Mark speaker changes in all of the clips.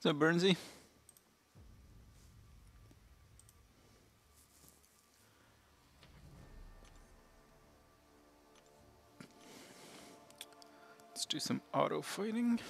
Speaker 1: What's up, Burnsy? Let's do some auto fighting.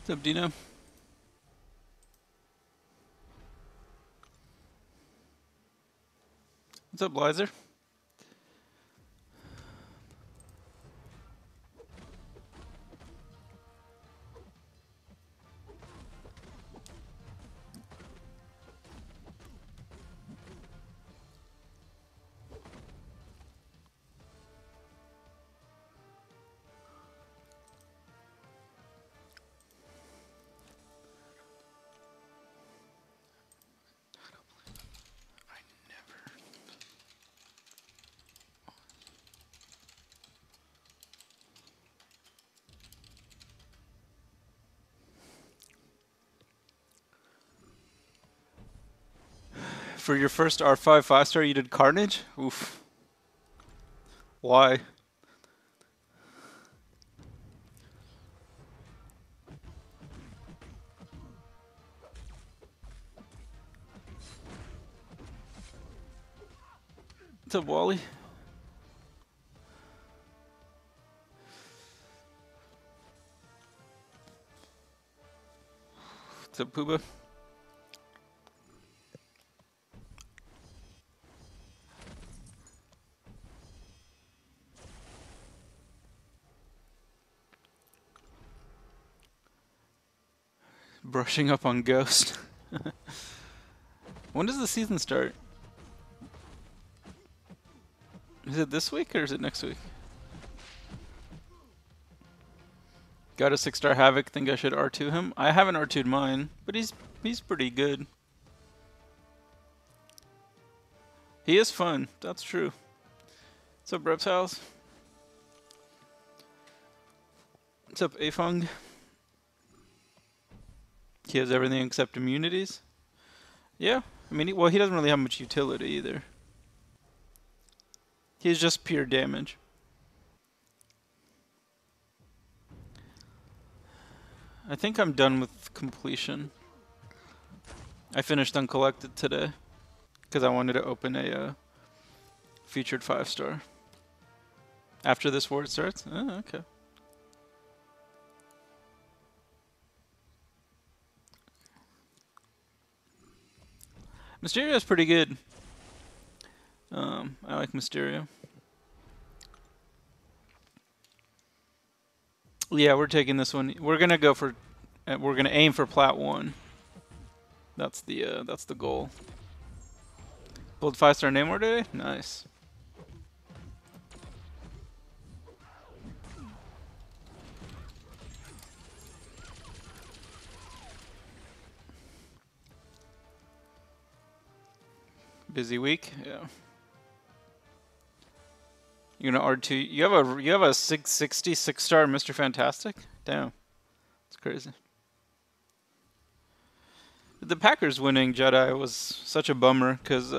Speaker 1: What's up, Dino? What's up, Lizer? For your first R5 5-star, you did Carnage? Oof. Why? What's up, Wally? What's up, Pooba? Brushing up on Ghost. When does the season start? Is it this week or is it next week? Got a 6-star Havoc, think I should R2 him? I haven't R2'd mine, but he's pretty good. He is fun, that's true. What's up, Rep's House? What's up, Afung? He has everything except immunities? Yeah, I mean, well, he doesn't really have much utility either. He's just pure damage. I think I'm done with completion. I finished Uncollected today because I wanted to open a featured 5-star. After this war starts? Oh, okay. Mysterio's pretty good. I like Mysterio. Yeah, we're taking this one. We're gonna go for. We're gonna aim for Plat 1. That's the goal. Pulled 5-star Namor today. Nice. Busy week. Yeah. You're gonna R2. You have a 660 6-star Mr. Fantastic. Damn, it's crazy. The Packers winning Jedi was such a bummer because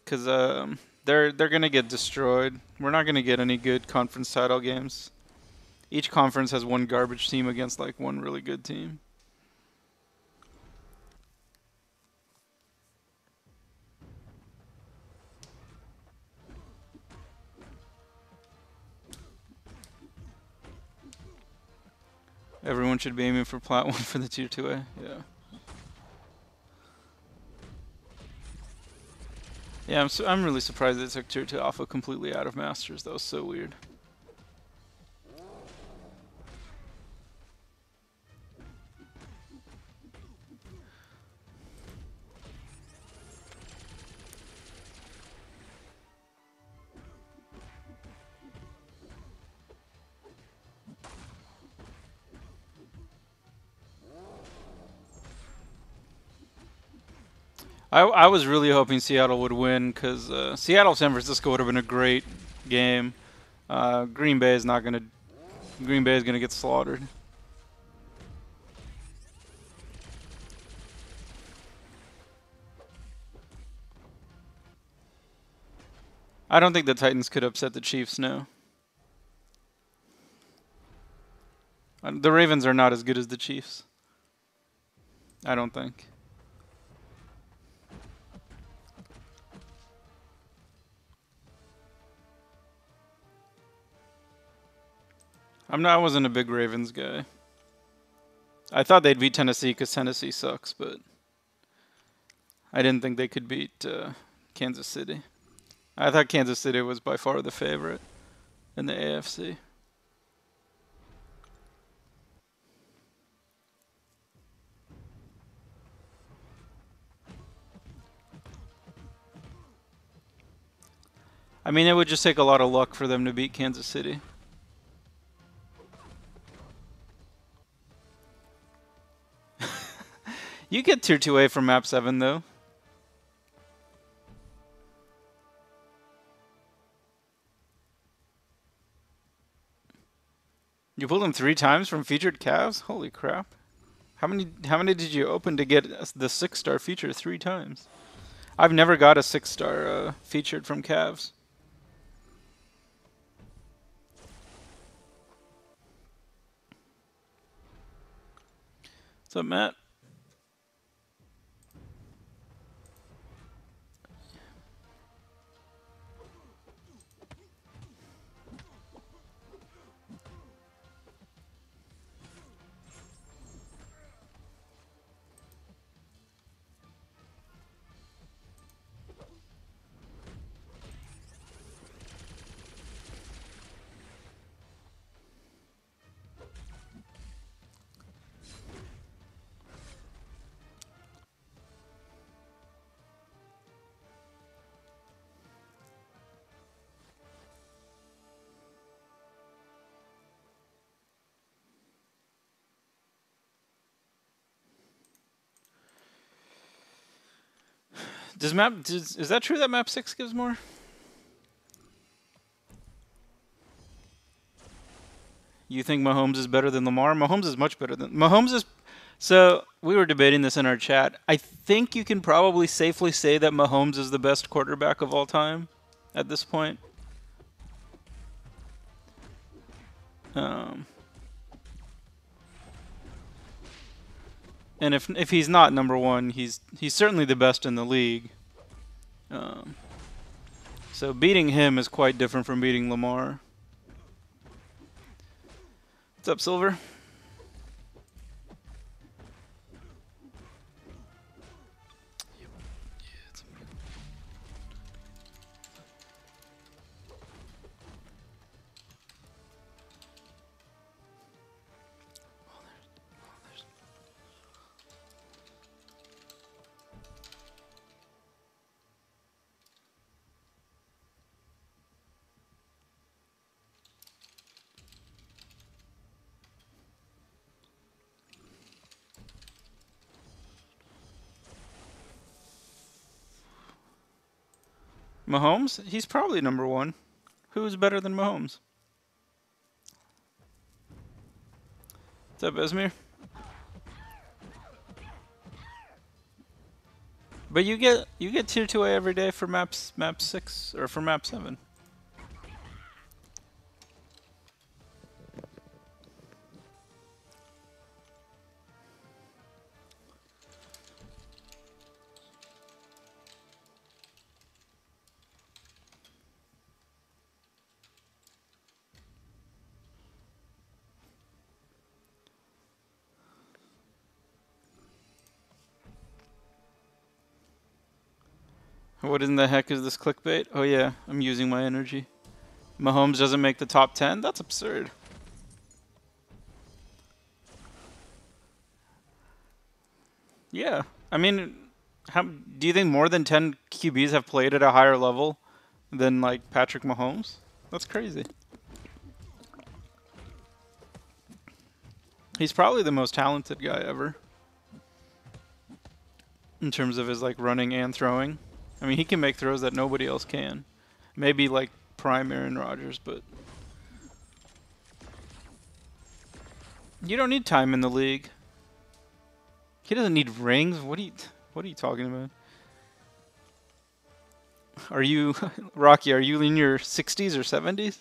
Speaker 1: they're gonna get destroyed. We're not gonna get any good conference title games. Each conference has one garbage team against like one really good team. Everyone should be aiming for Plat 1 for the Tier 2A. Yeah. Yeah, I'm really surprised they took Tier 2 Alpha completely out of Masters. That was so weird. I was really hoping Seattle would win because Seattle San Francisco would have been a great game. Green Bay is not gonna. Green Bay is gonna get slaughtered. I don't think the Titans could upset the Chiefs. No. The Ravens are not as good as the Chiefs. I don't think. I wasn't a big Ravens guy. I thought they'd beat Tennessee because Tennessee sucks, but I didn't think they could beat Kansas City. I thought Kansas City was by far the favorite in the AFC. I mean, it would just take a lot of luck for them to beat Kansas City. You get Tier 2A from Map 7, though. You pulled him 3 times from featured calves? Holy crap. How many did you open to get the 6-star feature 3 times? I've never got a 6-star featured from calves. What's up, Matt? Is that true that map 6 gives more? You think Mahomes is better than Lamar? Mahomes is much better than Mahomes is. So we were debating this in our chat. I think you can probably safely say that Mahomes is the best quarterback of all time at this point. And if he's not number one, he's certainly the best in the league. So beating him is quite different from beating Lamar. What's up, Silver? Mahomes? He's probably number one. Who's better than Mahomes? What's up, Esmir? But you get tier 2A every day for map 6 or for map 7. What in the heck is this clickbait? Oh yeah, I'm using my energy. Mahomes doesn't make the top 10? That's absurd. Yeah. I mean, how do you think more than 10 QBs have played at a higher level than like Patrick Mahomes? That's crazy. He's probably the most talented guy ever in terms of his like running and throwing. I mean, he can make throws that nobody else can. Maybe like prime Aaron Rodgers, but you don't need time in the league. He doesn't need rings. What are you talking about? Are you Rocky, are you in your 60s or 70s?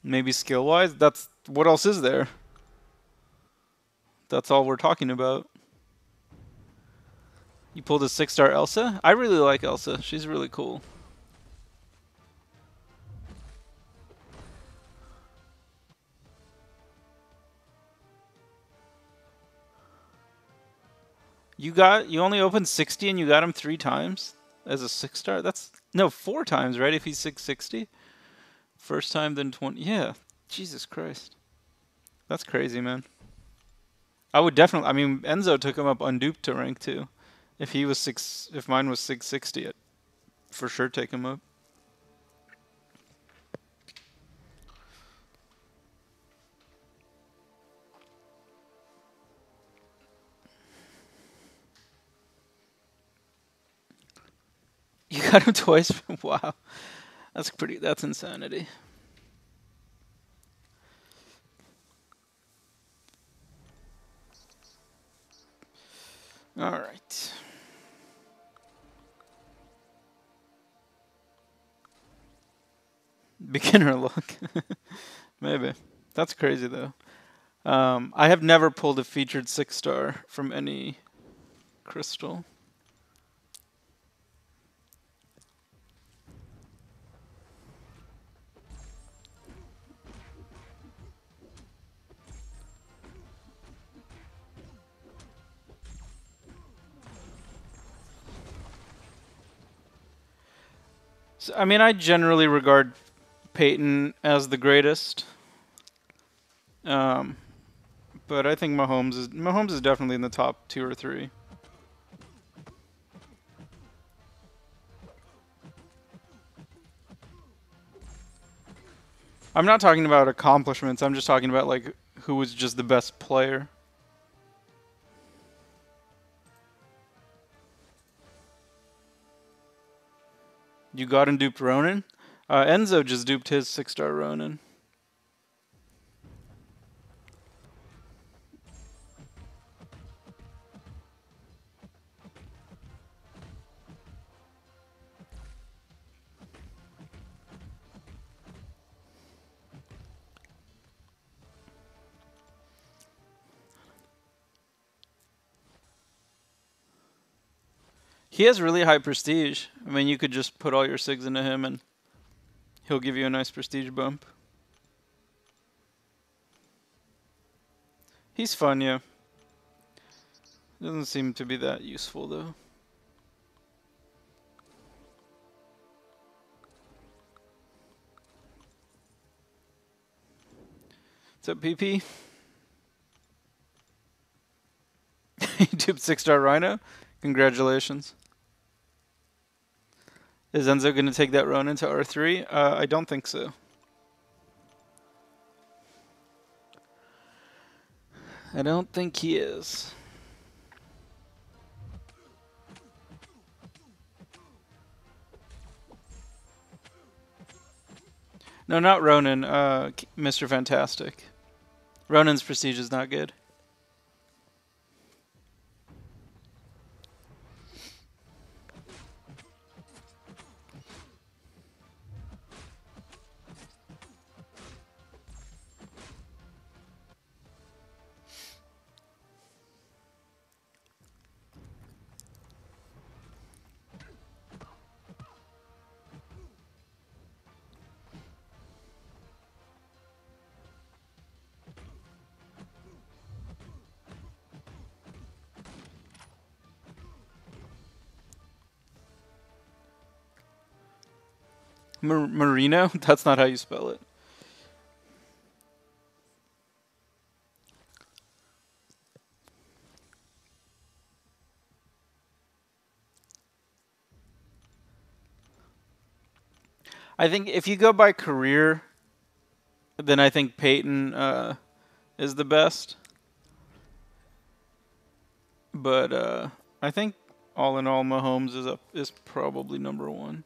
Speaker 1: Maybe skill-wise? That's what else is there? That's all we're talking about. You pulled a 6-star Elsa? I really like Elsa. She's really cool. You only opened 60 and you got him 3 times as a 6-star? That's no, 4 times, right? If he's 660. First time then 20. Yeah. Jesus Christ. That's crazy, man. I would definitely, I mean, Enzo took him up unduped to rank 2. If mine was 660, I'd for sure take him up. You got him twice? Wow. That's insanity. All right. Beginner luck. Maybe. That's crazy though. I have never pulled a featured 6-star from any crystal. So, I mean, I generally regard Peyton as the greatest. But I think Mahomes is definitely in the top 2 or 3. I'm not talking about accomplishments. I'm just talking about like who was just the best player. You got and duped Ronan? Enzo just duped his 6-star Ronan. He has really high prestige. I mean, you could just put all your SIGs into him and he'll give you a nice prestige bump. He's fun, yeah. Doesn't seem to be that useful, though. What's up, PP? You duped 6-star Rhino? Congratulations. Is Enzo going to take that run into R3? I don't think so. I don't think he is. No, not Ronan. Mr. Fantastic. Ronan's prestige is not good. Marino? That's not how you spell it. I think if you go by career, then I think Peyton is the best. But I think all in all, Mahomes is probably number one.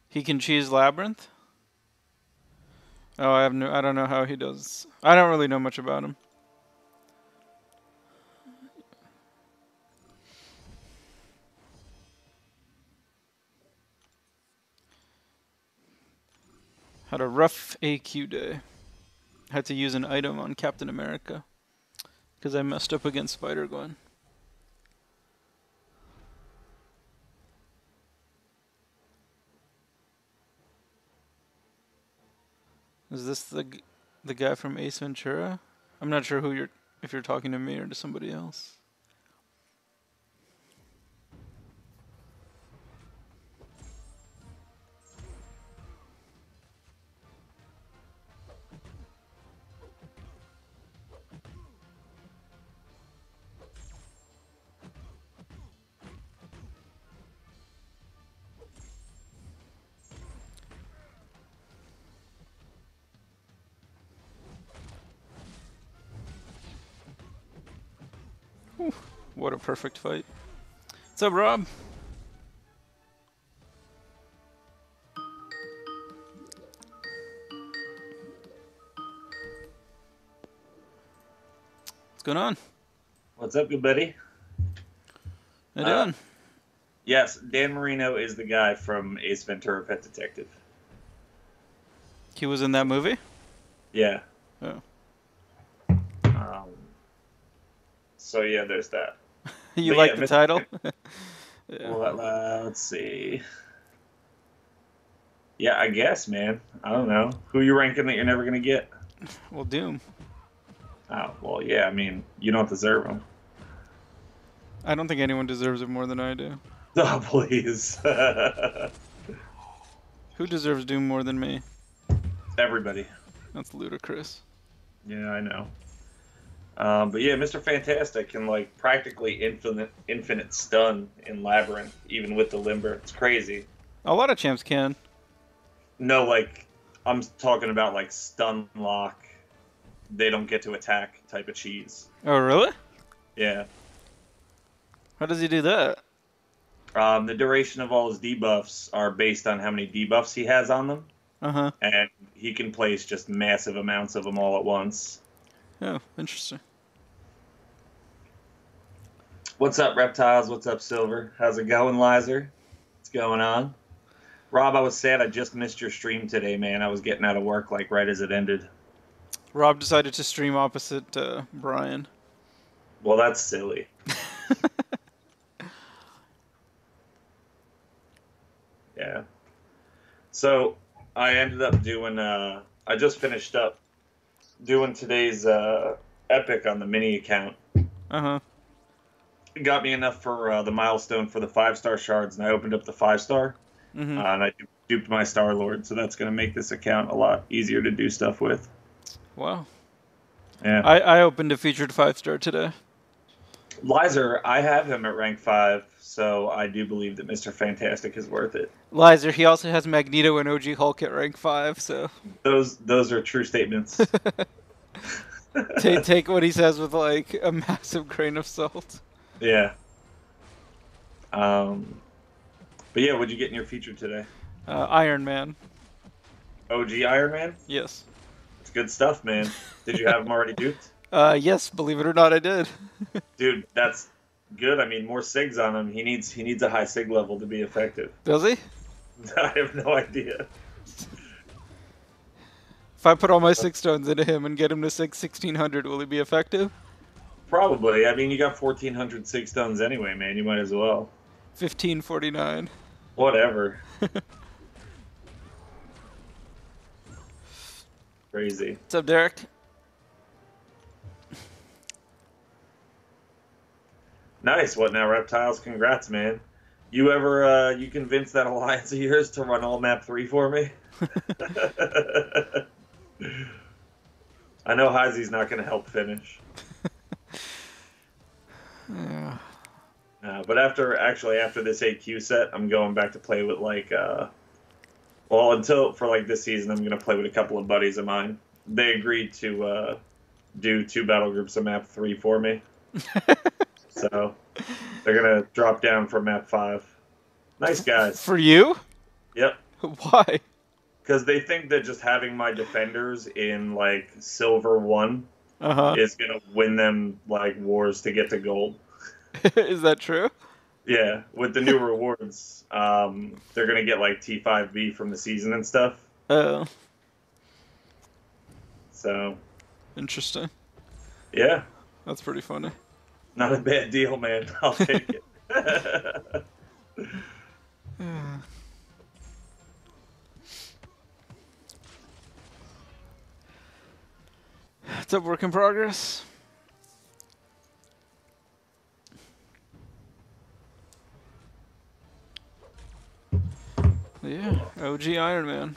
Speaker 1: He can cheese Labyrinth. Oh, I don't know how he does. I don't really know much about him. Had a rough AQ day. Had to use an item on Captain America because I messed up against Spider-Gwen. Is this the guy from Ace Ventura? I'm not sure if you're talking to me or to somebody else. Whew, what a perfect fight. What's up, Rob? What's going on?
Speaker 2: What's up, good buddy?
Speaker 1: How you doing?
Speaker 2: Yes, Dan Marino is the guy from Ace Ventura: Pet Detective.
Speaker 1: He was in that movie?
Speaker 2: Yeah.
Speaker 1: Oh.
Speaker 2: So yeah, there's that.
Speaker 1: You but like the title?
Speaker 2: Yeah. Well, let's see. Yeah, I guess, man. I don't know. Who you ranking that you're never gonna get?
Speaker 1: Well, Doom.
Speaker 2: Oh, well, yeah. I mean, you don't deserve him.
Speaker 1: I don't think anyone deserves it more than I do.
Speaker 2: Oh, please.
Speaker 1: Who deserves Doom more than me?
Speaker 2: Everybody.
Speaker 1: That's ludicrous.
Speaker 2: Yeah, I know. But yeah, Mr. Fantastic can like practically infinite stun in Labyrinth, even with the limber. It's crazy.
Speaker 1: A lot of champs can.
Speaker 2: No, like I'm talking about like stun lock. They don't get to attack type of cheese.
Speaker 1: Oh, really?
Speaker 2: Yeah.
Speaker 1: How does he do that?
Speaker 2: The duration of all his debuffs are based on how many debuffs he has on them.
Speaker 1: Uh-huh.
Speaker 2: And he can place just massive amounts of them all at once.
Speaker 1: Oh, interesting.
Speaker 2: What's up, Reptiles? What's up, Silver? How's it going, Lizer? What's going on? Rob, I was sad I just missed your stream today, man. I was getting out of work like right as it ended.
Speaker 1: Rob decided to stream opposite Brian.
Speaker 2: Well, that's silly. Yeah. So I ended up doing. I just finished up doing today's epic on the mini account.
Speaker 1: Uh-huh.
Speaker 2: It got me enough for the milestone for the 5-star shards, and I opened up the 5-star, and I duped my Star Lord. So that's going to make this account a lot easier to do stuff with.
Speaker 1: Wow.
Speaker 2: Yeah.
Speaker 1: I opened a featured 5-star today.
Speaker 2: Lizer, I have him at rank 5, so I do believe that Mr. Fantastic is worth it.
Speaker 1: Lizer, he also has Magneto and OG Hulk at rank 5, so...
Speaker 2: Those are true statements.
Speaker 1: Take what he says with, like, a massive grain of salt.
Speaker 2: Yeah. But yeah, what'd you get in your feature today?
Speaker 1: Iron Man.
Speaker 2: OG Iron Man?
Speaker 1: Yes.
Speaker 2: It's good stuff, man. Did you have him already duped?
Speaker 1: Yes, believe it or not, I did.
Speaker 2: Dude, that's good. I mean, more SIGs on him. He needs a high SIG level to be effective.
Speaker 1: Does he?
Speaker 2: I have no idea.
Speaker 1: If I put all my 6 stones into him and get him to 1600, will he be effective?
Speaker 2: Probably. I mean, you got 1400 SIG stones anyway, man. You might as well.
Speaker 1: 1549.
Speaker 2: Whatever. Crazy.
Speaker 1: What's up, Derek?
Speaker 2: Nice. What now, Reptiles? Congrats, man. You convinced that alliance of yours to run all map 3 for me? I know Heizi's not going to help finish.
Speaker 1: Yeah.
Speaker 2: But after this AQ set, I'm going back to play with for this season, I'm going to play with a couple of buddies of mine. They agreed to do 2 battle groups of map 3 for me. So they're going to drop down from map 5. Nice guys.
Speaker 1: For you?
Speaker 2: Yep.
Speaker 1: Why?
Speaker 2: Because they think that just having my defenders in like silver 1 is going to win them like wars to get to gold.
Speaker 1: Is that true?
Speaker 2: Yeah, with the new rewards, they're gonna get like T5B from the season and stuff.
Speaker 1: Oh.
Speaker 2: So.
Speaker 1: Interesting.
Speaker 2: Yeah.
Speaker 1: That's pretty funny.
Speaker 2: Not a bad deal, man. I'll take it.
Speaker 1: It's a work in progress. Yeah, OG Iron Man.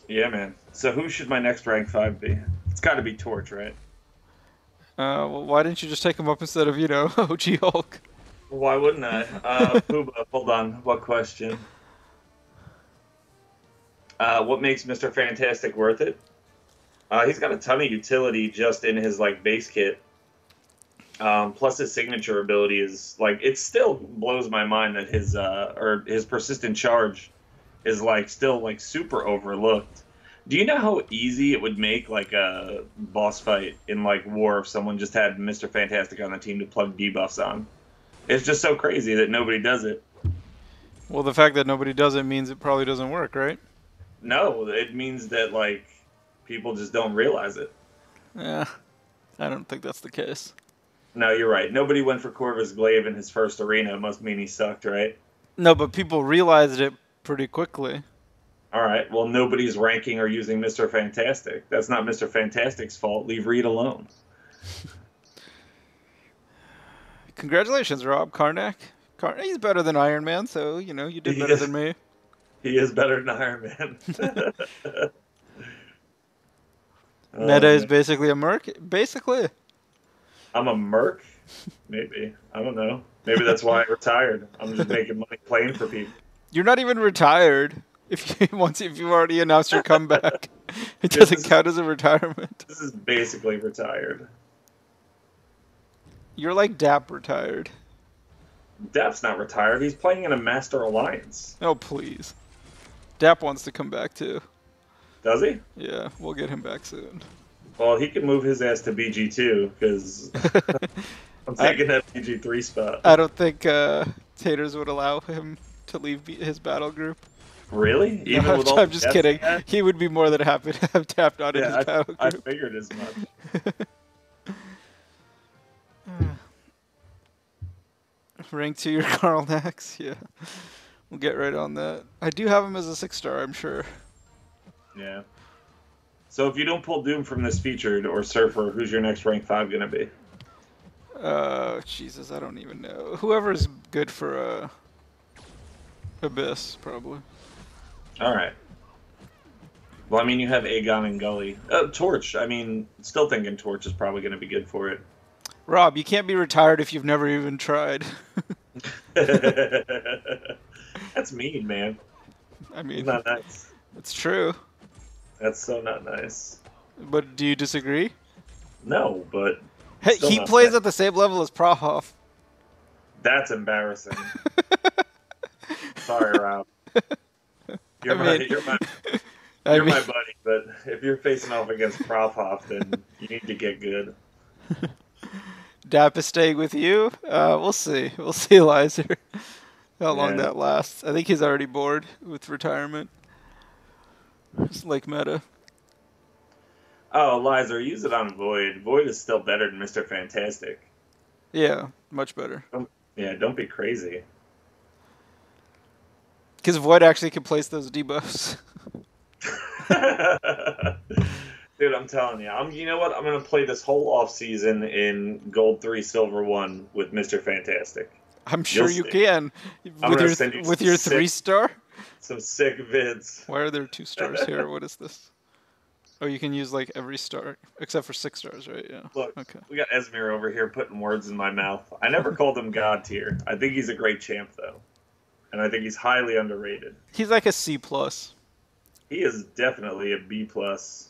Speaker 2: Yeah, man. So who should my next rank 5 be? It's got to be Torch, right?
Speaker 1: Well, why didn't you just take him up instead of, OG Hulk?
Speaker 2: Why wouldn't I? Pooba, hold on. What question? What makes Mr. Fantastic worth it? He's got a ton of utility just in his base kit. Plus his signature ability is it still blows my mind that his persistent charge is still super overlooked. Do you know how easy it would make a boss fight in War if someone just had Mr. Fantastic on the team to plug debuffs on? It's just so crazy that nobody does it.
Speaker 1: Well, the fact that nobody does it means it probably doesn't work, right?
Speaker 2: No, it means that people just don't realize it.
Speaker 1: Yeah, I don't think that's the case.
Speaker 2: No, you're right. Nobody went for Corvus Glaive in his first arena. It must mean he sucked, right?
Speaker 1: No, but people realized it pretty quickly.
Speaker 2: All right. Well, nobody's ranking or using Mr. Fantastic. That's not Mr. Fantastic's fault. Leave Reed alone.
Speaker 1: Congratulations, Rob Karnak. He's better than Iron Man, so, you did better than me.
Speaker 2: He is better than Iron Man.
Speaker 1: Meta is basically a merc? Basically.
Speaker 2: I'm a merc? Maybe. I don't know. Maybe that's why I retired. I'm just making money playing for people.
Speaker 1: You're not even retired. If you've already announced your comeback, it doesn't count as a retirement.
Speaker 2: This is basically retired.
Speaker 1: You're like Dap retired.
Speaker 2: Dap's not retired. He's playing in a Master Alliance.
Speaker 1: Oh, please. Dap wants to come back, too.
Speaker 2: Does he?
Speaker 1: Yeah, we'll get him back soon.
Speaker 2: Well, he can move his ass to BG2, because I'm taking that BG3 spot.
Speaker 1: I don't think Taters would allow him to leave his battle group.
Speaker 2: Really?
Speaker 1: Even no, with all I'm just kidding. He would be more than happy to have Tap not in his battle group.
Speaker 2: I figured as much.
Speaker 1: Rank 2 your Carl Nax, yeah. We'll get right on that. I do have him as a 6-star, I'm sure.
Speaker 2: Yeah. So if you don't pull Doom from this featured or Surfer, who's your next rank 5 gonna be?
Speaker 1: Jesus, I don't even know. Whoever's good for Abyss, probably.
Speaker 2: Alright. Well, I mean, you have Aegon and Gully. Torch, I mean, still thinking Torch is probably gonna be good for it.
Speaker 1: Rob, you can't be retired if you've never even tried.
Speaker 2: That's mean, man.
Speaker 1: I mean,
Speaker 2: it's not nice.
Speaker 1: It's true.
Speaker 2: That's so not nice.
Speaker 1: But do you disagree?
Speaker 2: No, but...
Speaker 1: Hey, he plays at the same level as Prahoff.
Speaker 2: That's embarrassing. Sorry, Rob. You're my buddy, but if you're facing off against Prahoff, then you need to get good.
Speaker 1: Dap is staying with you? We'll see. We'll see, Lizer. How long that lasts. I think he's already bored with retirement. It's like meta.
Speaker 2: Oh, Lizer, use it on Void. Void is still better than Mr. Fantastic.
Speaker 1: Yeah, much better.
Speaker 2: Don't be crazy.
Speaker 1: Because Void actually can place those debuffs.
Speaker 2: Dude, I'm telling you, you know what? I'm gonna play this whole off season in Gold 3, Silver 1 with Mr. Fantastic.
Speaker 1: I'm
Speaker 2: You'll
Speaker 1: sure you
Speaker 2: see.
Speaker 1: can
Speaker 2: I'm
Speaker 1: with
Speaker 2: gonna
Speaker 1: your
Speaker 2: send you
Speaker 1: with your 3-star.
Speaker 2: some sick vids.
Speaker 1: Why are there 2 stars here? What is this? Oh, you can use like every star except for 6 stars, right? Yeah.
Speaker 2: Look,
Speaker 1: Okay.
Speaker 2: we got Esmir over here putting words in my mouth. I never called him God tier. I think he's a great champ though, and I think he's highly underrated.
Speaker 1: He's like a C plus.
Speaker 2: He is definitely a B plus.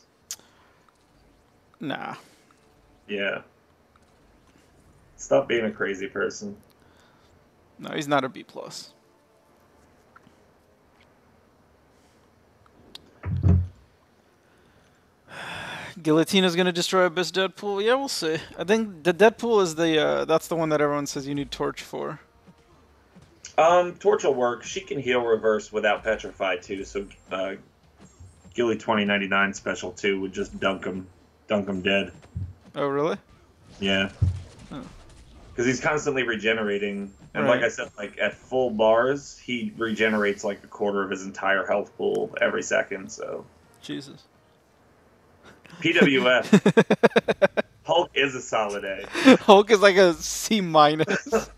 Speaker 1: Nah.
Speaker 2: Yeah. Stop being a crazy person.
Speaker 1: No, he's not a B plus. Guillotina's gonna destroy Abyss Deadpool. Yeah, we'll see. I think the Deadpool is that's the one that everyone says you need Torch for.
Speaker 2: Torch will work. She can heal reverse without Petrify too, so Gilly 2099 special 2 would just dunk him dead.
Speaker 1: Oh, really?
Speaker 2: Yeah.
Speaker 1: Oh.
Speaker 2: Because he's constantly regenerating, and
Speaker 1: Right.
Speaker 2: like I said, like at full bars, he regenerates like a quarter of his entire health pool every second. So
Speaker 1: Jesus.
Speaker 2: PWF. Hulk is a solid A.
Speaker 1: Hulk is like a C minus.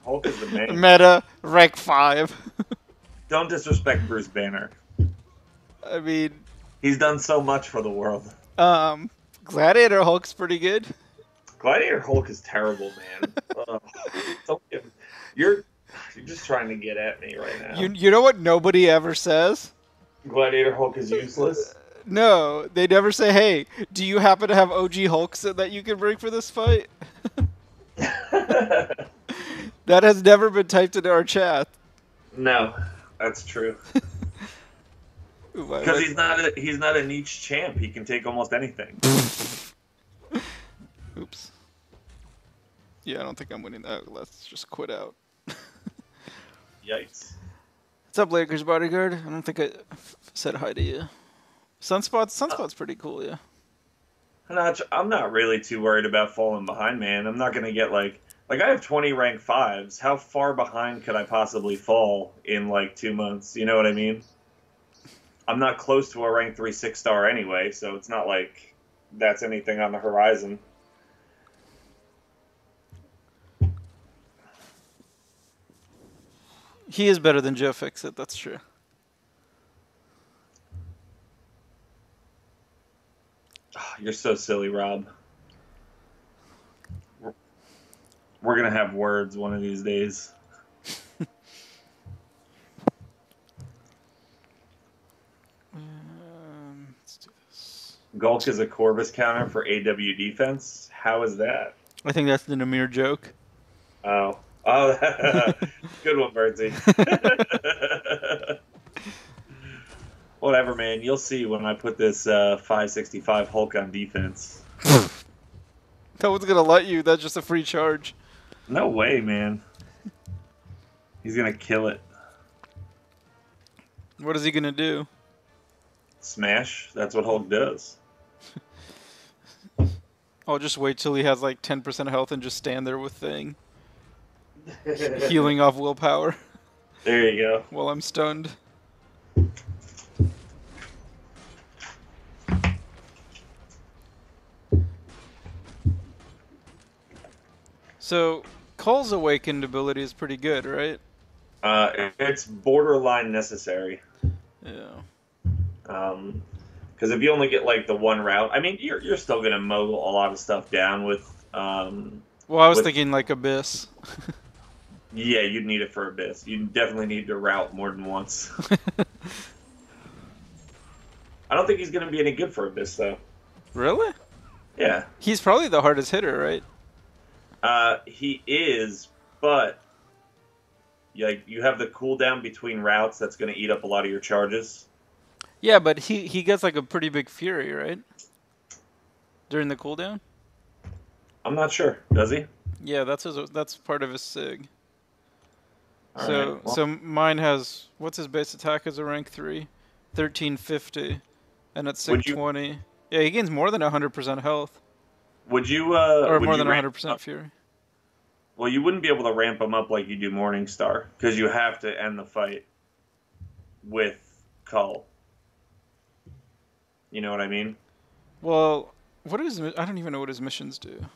Speaker 2: Hulk is the man.
Speaker 1: Meta rank 5.
Speaker 2: Don't disrespect Bruce Banner.
Speaker 1: I mean,
Speaker 2: He's done so much for the world.
Speaker 1: Gladiator Hulk's pretty good.
Speaker 2: Gladiator Hulk is terrible, man. You're just trying to get at me right now.
Speaker 1: You know what nobody ever says?
Speaker 2: Gladiator Hulk is useless.
Speaker 1: No, they never say, "Hey, do you happen to have OG Hulk that you can bring for this fight?" That has never been typed into our chat.
Speaker 2: No, that's true. Because he's not a niche champ. He can take almost anything.
Speaker 1: Oops. Yeah, I don't think I'm winning that. Let's just quit out.
Speaker 2: Yikes.
Speaker 1: What's up, Lakers bodyguard? I don't think I said hi to you. Sunspot's pretty cool, yeah.
Speaker 2: I'm not really too worried about falling behind, man. I'm not gonna get like I have 20 rank 5s. How far behind could I possibly fall in like 2 months? You know what I mean? I'm not close to a rank 3 6-star anyway, so it's not like that's anything on the horizon.
Speaker 1: He is better than Joe Fixit, that's true.
Speaker 2: You're so silly, Rob. We're going to have words one of these days.
Speaker 1: Let's do this.
Speaker 2: Gulk is a Corvus counter for AW defense? How is that?
Speaker 1: I think that's the Namir joke.
Speaker 2: Oh, good one, Birdsy. Whatever, man. You'll see when I put this 565 Hulk on defense.
Speaker 1: No one's gonna let you. That's just a free charge.
Speaker 2: No way, man. He's gonna kill it.
Speaker 1: What is he gonna do?
Speaker 2: Smash. That's what Hulk does.
Speaker 1: I'll just wait till he has like 10% health and just stand there with Thing. Healing off willpower.
Speaker 2: There you go.
Speaker 1: While I'm stunned. So, Cull's awakened ability is pretty good, right?
Speaker 2: It's borderline necessary.
Speaker 1: Yeah.
Speaker 2: Because if you only get like the one route, I mean, you're still gonna mow a lot of stuff down with.
Speaker 1: Well, I was thinking like Abyss.
Speaker 2: Yeah, you'd need it for Abyss. You definitely need to route more than once. I don't think he's gonna be any good for Abyss though.
Speaker 1: Really?
Speaker 2: Yeah.
Speaker 1: He's probably the hardest hitter, right?
Speaker 2: He is, but you have the cooldown between routes that's going to eat up a lot of your charges.
Speaker 1: Yeah, but he gets like a pretty big fury, right? During the cooldown?
Speaker 2: I'm not sure. Does he?
Speaker 1: Yeah, that's part of his sig.
Speaker 2: All
Speaker 1: so
Speaker 2: right, well.
Speaker 1: so mine has, what's his base attack as a rank 3? 1350. And at 620. Yeah, he gains more than 100% health.
Speaker 2: Would you
Speaker 1: Or
Speaker 2: would
Speaker 1: more
Speaker 2: you
Speaker 1: than
Speaker 2: ramp
Speaker 1: 100%
Speaker 2: up?
Speaker 1: fury.
Speaker 2: Well, you wouldn't be able to ramp him up like you do Morningstar because you have to end the fight with Cull. You know what I mean?
Speaker 1: Well, what is I don't even know what his missions do.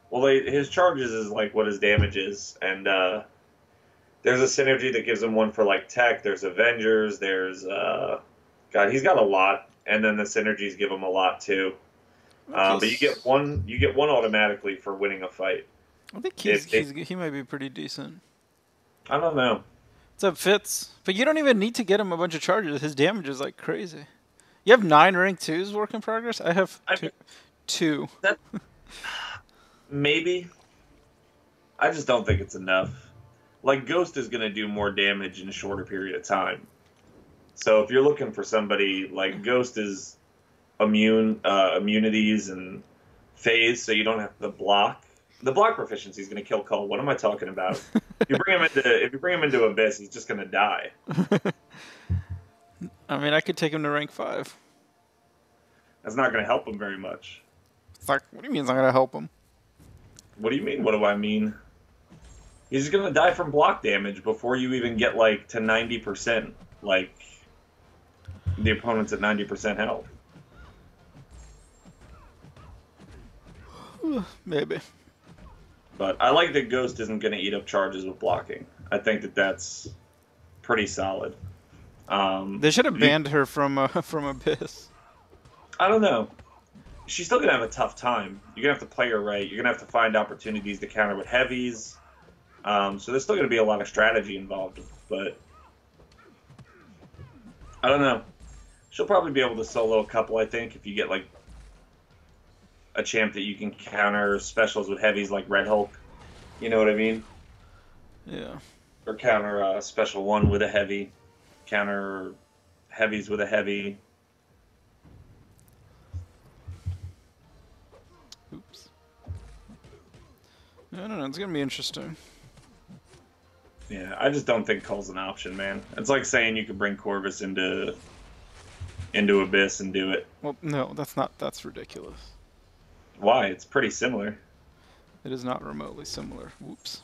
Speaker 2: Well, his charges is like what his damage is, and there's a synergy that gives him one for like tech. There's Avengers. There's God, he's got a lot, and then the synergies give him a lot too.
Speaker 1: Okay,
Speaker 2: But you get one. You get one automatically for winning a fight.
Speaker 1: I think he might be pretty decent.
Speaker 2: I don't know.
Speaker 1: What's up, Fitz? But you don't even need to get him a bunch of charges. His damage is like crazy. You have 9 rank 2s work in progress? I have two.
Speaker 2: That maybe. I just don't think it's enough. Like Ghost is going to do more damage in a shorter period of time. So if you're looking for somebody like Ghost is immunities and phase, so you don't have to block. The block proficiency is going to kill Cull. What am I talking about? If you bring him into Abyss, he's just going to die.
Speaker 1: I mean, I could take him to rank 5.
Speaker 2: That's not going to help him very much.
Speaker 1: It's like, what do you mean it's not going to help him?
Speaker 2: What do you mean? What do I mean? He's going to die from block damage before you even get like to 90%. Like the opponent's at 90% health.
Speaker 1: Maybe.
Speaker 2: But I like that Ghost isn't going to eat up charges with blocking. I think that that's pretty solid.
Speaker 1: They should have banned her from Abyss.
Speaker 2: I don't know. She's still going to have a tough time. You're going to have to play her right. You're going to have to find opportunities to counter with heavies. So there's still going to be a lot of strategy involved. But I don't know. She'll probably be able to solo a couple, I think, if you get like a champ that you can counter specials with heavies like Red Hulk. You know what I mean?
Speaker 1: Yeah.
Speaker 2: Or counter special one with a heavy. Counter heavies with a heavy.
Speaker 1: Oops. I don't know. It's going to be interesting.
Speaker 2: Yeah, I just don't think Cull's an option, man. It's like saying you could bring Corvus into Abyss and do it.
Speaker 1: Well, no, that's ridiculous.
Speaker 2: Why? It's pretty similar.
Speaker 1: It is not remotely similar. Whoops.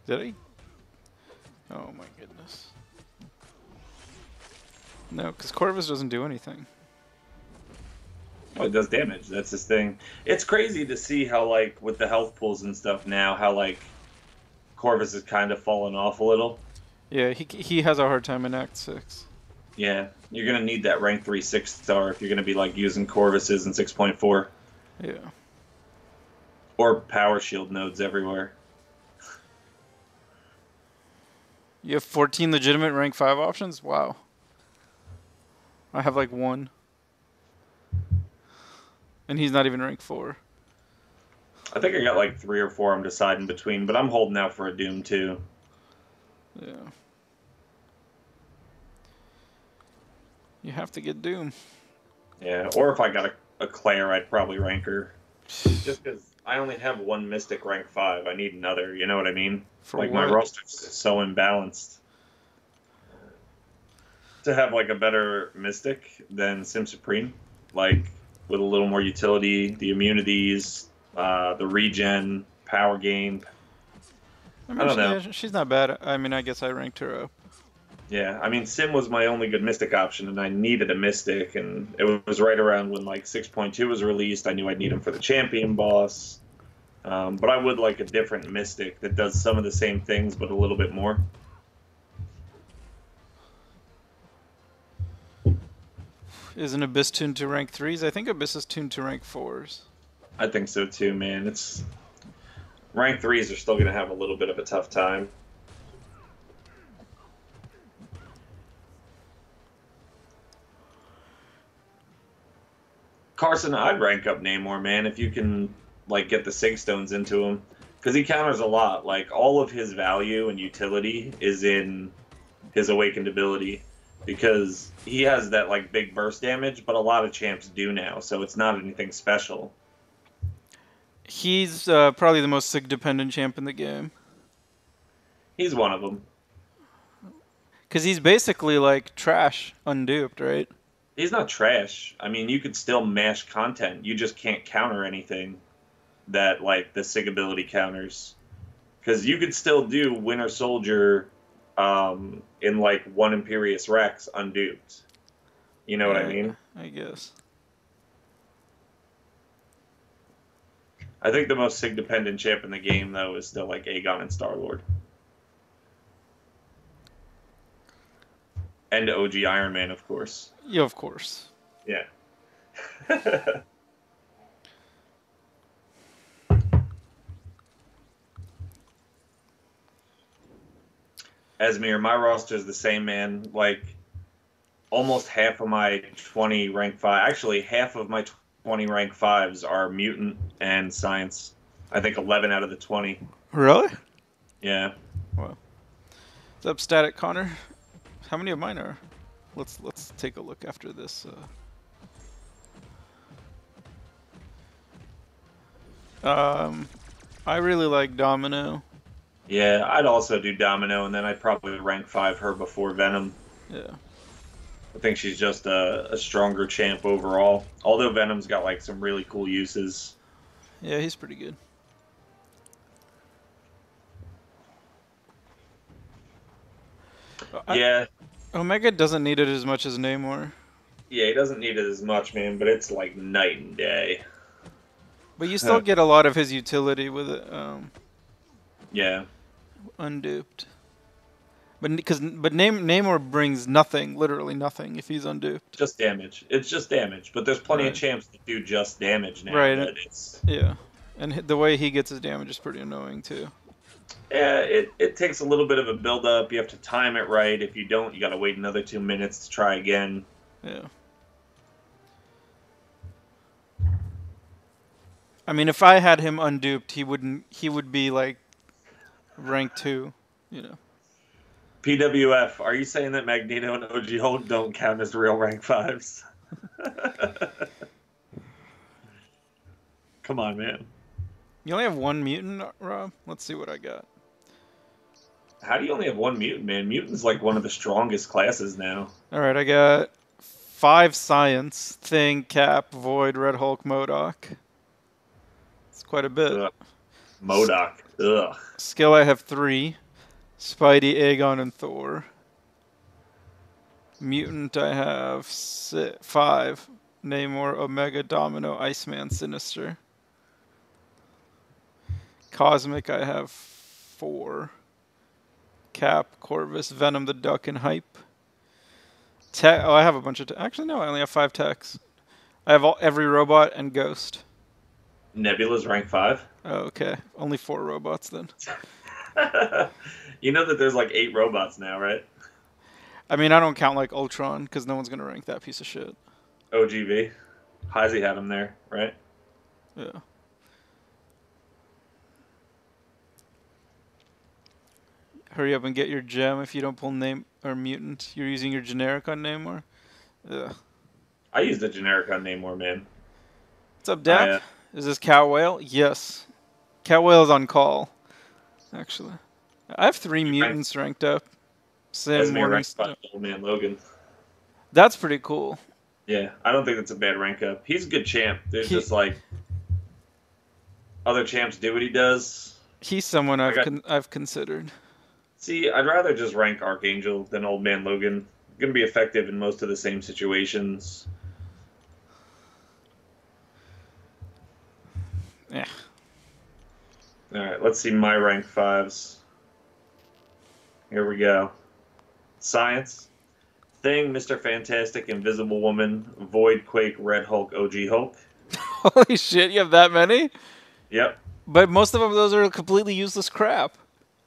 Speaker 1: Did I? Oh my goodness. No, because Corvus doesn't do anything.
Speaker 2: Well, it does damage. That's his thing. It's crazy to see how, like, with the health pools and stuff now, how, like, Corvus has kind of fallen off a little.
Speaker 1: Yeah, he has a hard time in Act 6.
Speaker 2: Yeah, you're going to need that rank 3 6-star if you're going to be, like, using Corvuses in 6.4.
Speaker 1: Yeah.
Speaker 2: Or power shield nodes everywhere.
Speaker 1: You have 14 legitimate rank 5 options? Wow. I have, like, 1. And he's not even rank 4.
Speaker 2: I think I got, like, 3 or 4 I'm deciding between, but I'm holding out for a Doom, too.
Speaker 1: Yeah. You have to get Doom.
Speaker 2: Yeah, or if I got a Claire, I'd probably rank her. Just because I only have one Mystic rank 5. I need another, you know what I mean?
Speaker 1: For
Speaker 2: like,
Speaker 1: what?
Speaker 2: my roster's so imbalanced. To have, like, a better Mystic than Sim Supreme, like, with a little more utility, the immunities, the regen, power gain.
Speaker 1: I
Speaker 2: don't know.
Speaker 1: Yeah, she's not bad. I mean, I guess I ranked her up.
Speaker 2: Yeah, I mean, Sim was my only good Mystic option, and I needed a Mystic, and it was right around when, like, 6.2 was released. I knew I'd need him for the champion boss. But I would like a different Mystic that does some of the same things, but a little bit more.
Speaker 1: Isn't Abyss tuned to rank 3s? I think Abyss is tuned to rank 4s.
Speaker 2: I think so, too, man. It's rank 3s are still going to have a little bit of a tough time. Carson, I'd rank up Namor, man, if you can, like, get the Sig Stones into him. Because he counters a lot. Like, all of his value and utility is in his Awakened ability. Because he has that, like, big burst damage, but a lot of champs do now, so it's not anything special.
Speaker 1: He's probably the most Sig-dependent champ in the game.
Speaker 2: He's one of them.
Speaker 1: Because he's basically, like, trash, unduped, right?
Speaker 2: He's not trash. I mean, you could still mash content. You just can't counter anything that, like, the Sig ability counters. Because you could still do Winter Soldier in like one Imperious Rex unduped. You know what I mean?
Speaker 1: I guess.
Speaker 2: I think the most sig-dependent champ in the game, though, is still like Aegon and Star-Lord. And OG Iron Man, of course.
Speaker 1: Yeah, of course.
Speaker 2: Yeah. Esmir, my roster is the same, man. Like, almost half of my 20 rank 5, actually, half of my 20 rank 5s are mutant and science. I think 11 out of the 20.
Speaker 1: Really?
Speaker 2: Yeah.
Speaker 1: Wow. What's up, Static Connor? How many of mine are? Let's take a look after this. I really like Domino.
Speaker 2: Yeah, I'd also do Domino, and then I'd probably rank 5 her before Venom.
Speaker 1: Yeah.
Speaker 2: I think she's just a stronger champ overall. Although Venom's got like some really cool uses.
Speaker 1: Yeah, he's pretty good.
Speaker 2: Yeah.
Speaker 1: Omega doesn't need it as much as Namor.
Speaker 2: Yeah, he doesn't need it as much, man, but it's like night and day.
Speaker 1: But you still get a lot of his utility with it.
Speaker 2: Yeah.
Speaker 1: Unduped. But Namor brings nothing, literally nothing, if he's unduped.
Speaker 2: Just damage. It's just damage. But there's plenty of champs that do just damage now.
Speaker 1: Right. Yeah. And the way he gets his damage is pretty annoying, too.
Speaker 2: Yeah, it takes a little bit of a build-up. You have to time it right. If you don't, you got to wait another 2 minutes to try again.
Speaker 1: Yeah. I mean, if I had him unduped, he would be like rank 2, you know.
Speaker 2: PWF, are you saying that Magneto and OG Hulk don't count as real rank 5s? Come on, man.
Speaker 1: You only have one mutant, Rob? Let's see what I got.
Speaker 2: How do you only have one mutant, man? Mutant's like one of the strongest classes now.
Speaker 1: Alright, I got 5 Science, Thing, Cap, Void, Red Hulk, MODOK. It's quite a bit.
Speaker 2: Ugh. MODOK. Ugh.
Speaker 1: Skill, I have 3. Spidey, Aegon, and Thor. Mutant, I have 5. Namor, Omega, Domino, Iceman, Sinister. Cosmic, I have 4. Cap, Corvus, Venom the Duck, and Hype. I have a bunch of... Actually, no, I only have 5 techs. I have every robot and Ghost.
Speaker 2: Nebula's rank 5?
Speaker 1: Oh, okay. Only 4 robots, then.
Speaker 2: You know that there's like 8 robots now, right?
Speaker 1: I mean, I don't count like Ultron, because no one's going to rank that piece of shit.
Speaker 2: OGV. Heisey had him there, right?
Speaker 1: Yeah. Hurry up and get your gem if you don't pull name or mutant. You're using your generic on Namor? Ugh.
Speaker 2: I used the generic on Namor, man.
Speaker 1: What's up, Dap? Is this Cow Whale? Yes. Cow Whale is on call, actually. I have 3 mutants ranked up. Sam
Speaker 2: ranked by Old Man Logan.
Speaker 1: That's pretty cool.
Speaker 2: Yeah, I don't think that's a bad rank up. He's a good champ. There's just like other champs do what he does.
Speaker 1: He's someone I've considered.
Speaker 2: See, I'd rather just rank Archangel than Old Man Logan. Going to be effective in most of the same situations.
Speaker 1: Yeah.
Speaker 2: All right, let's see my rank 5s. Here we go. Science. Thing, Mr. Fantastic, Invisible Woman, Void, Quake, Red Hulk, OG Hulk.
Speaker 1: Holy shit, you have that many?
Speaker 2: Yep.
Speaker 1: But most of them, those are completely useless crap.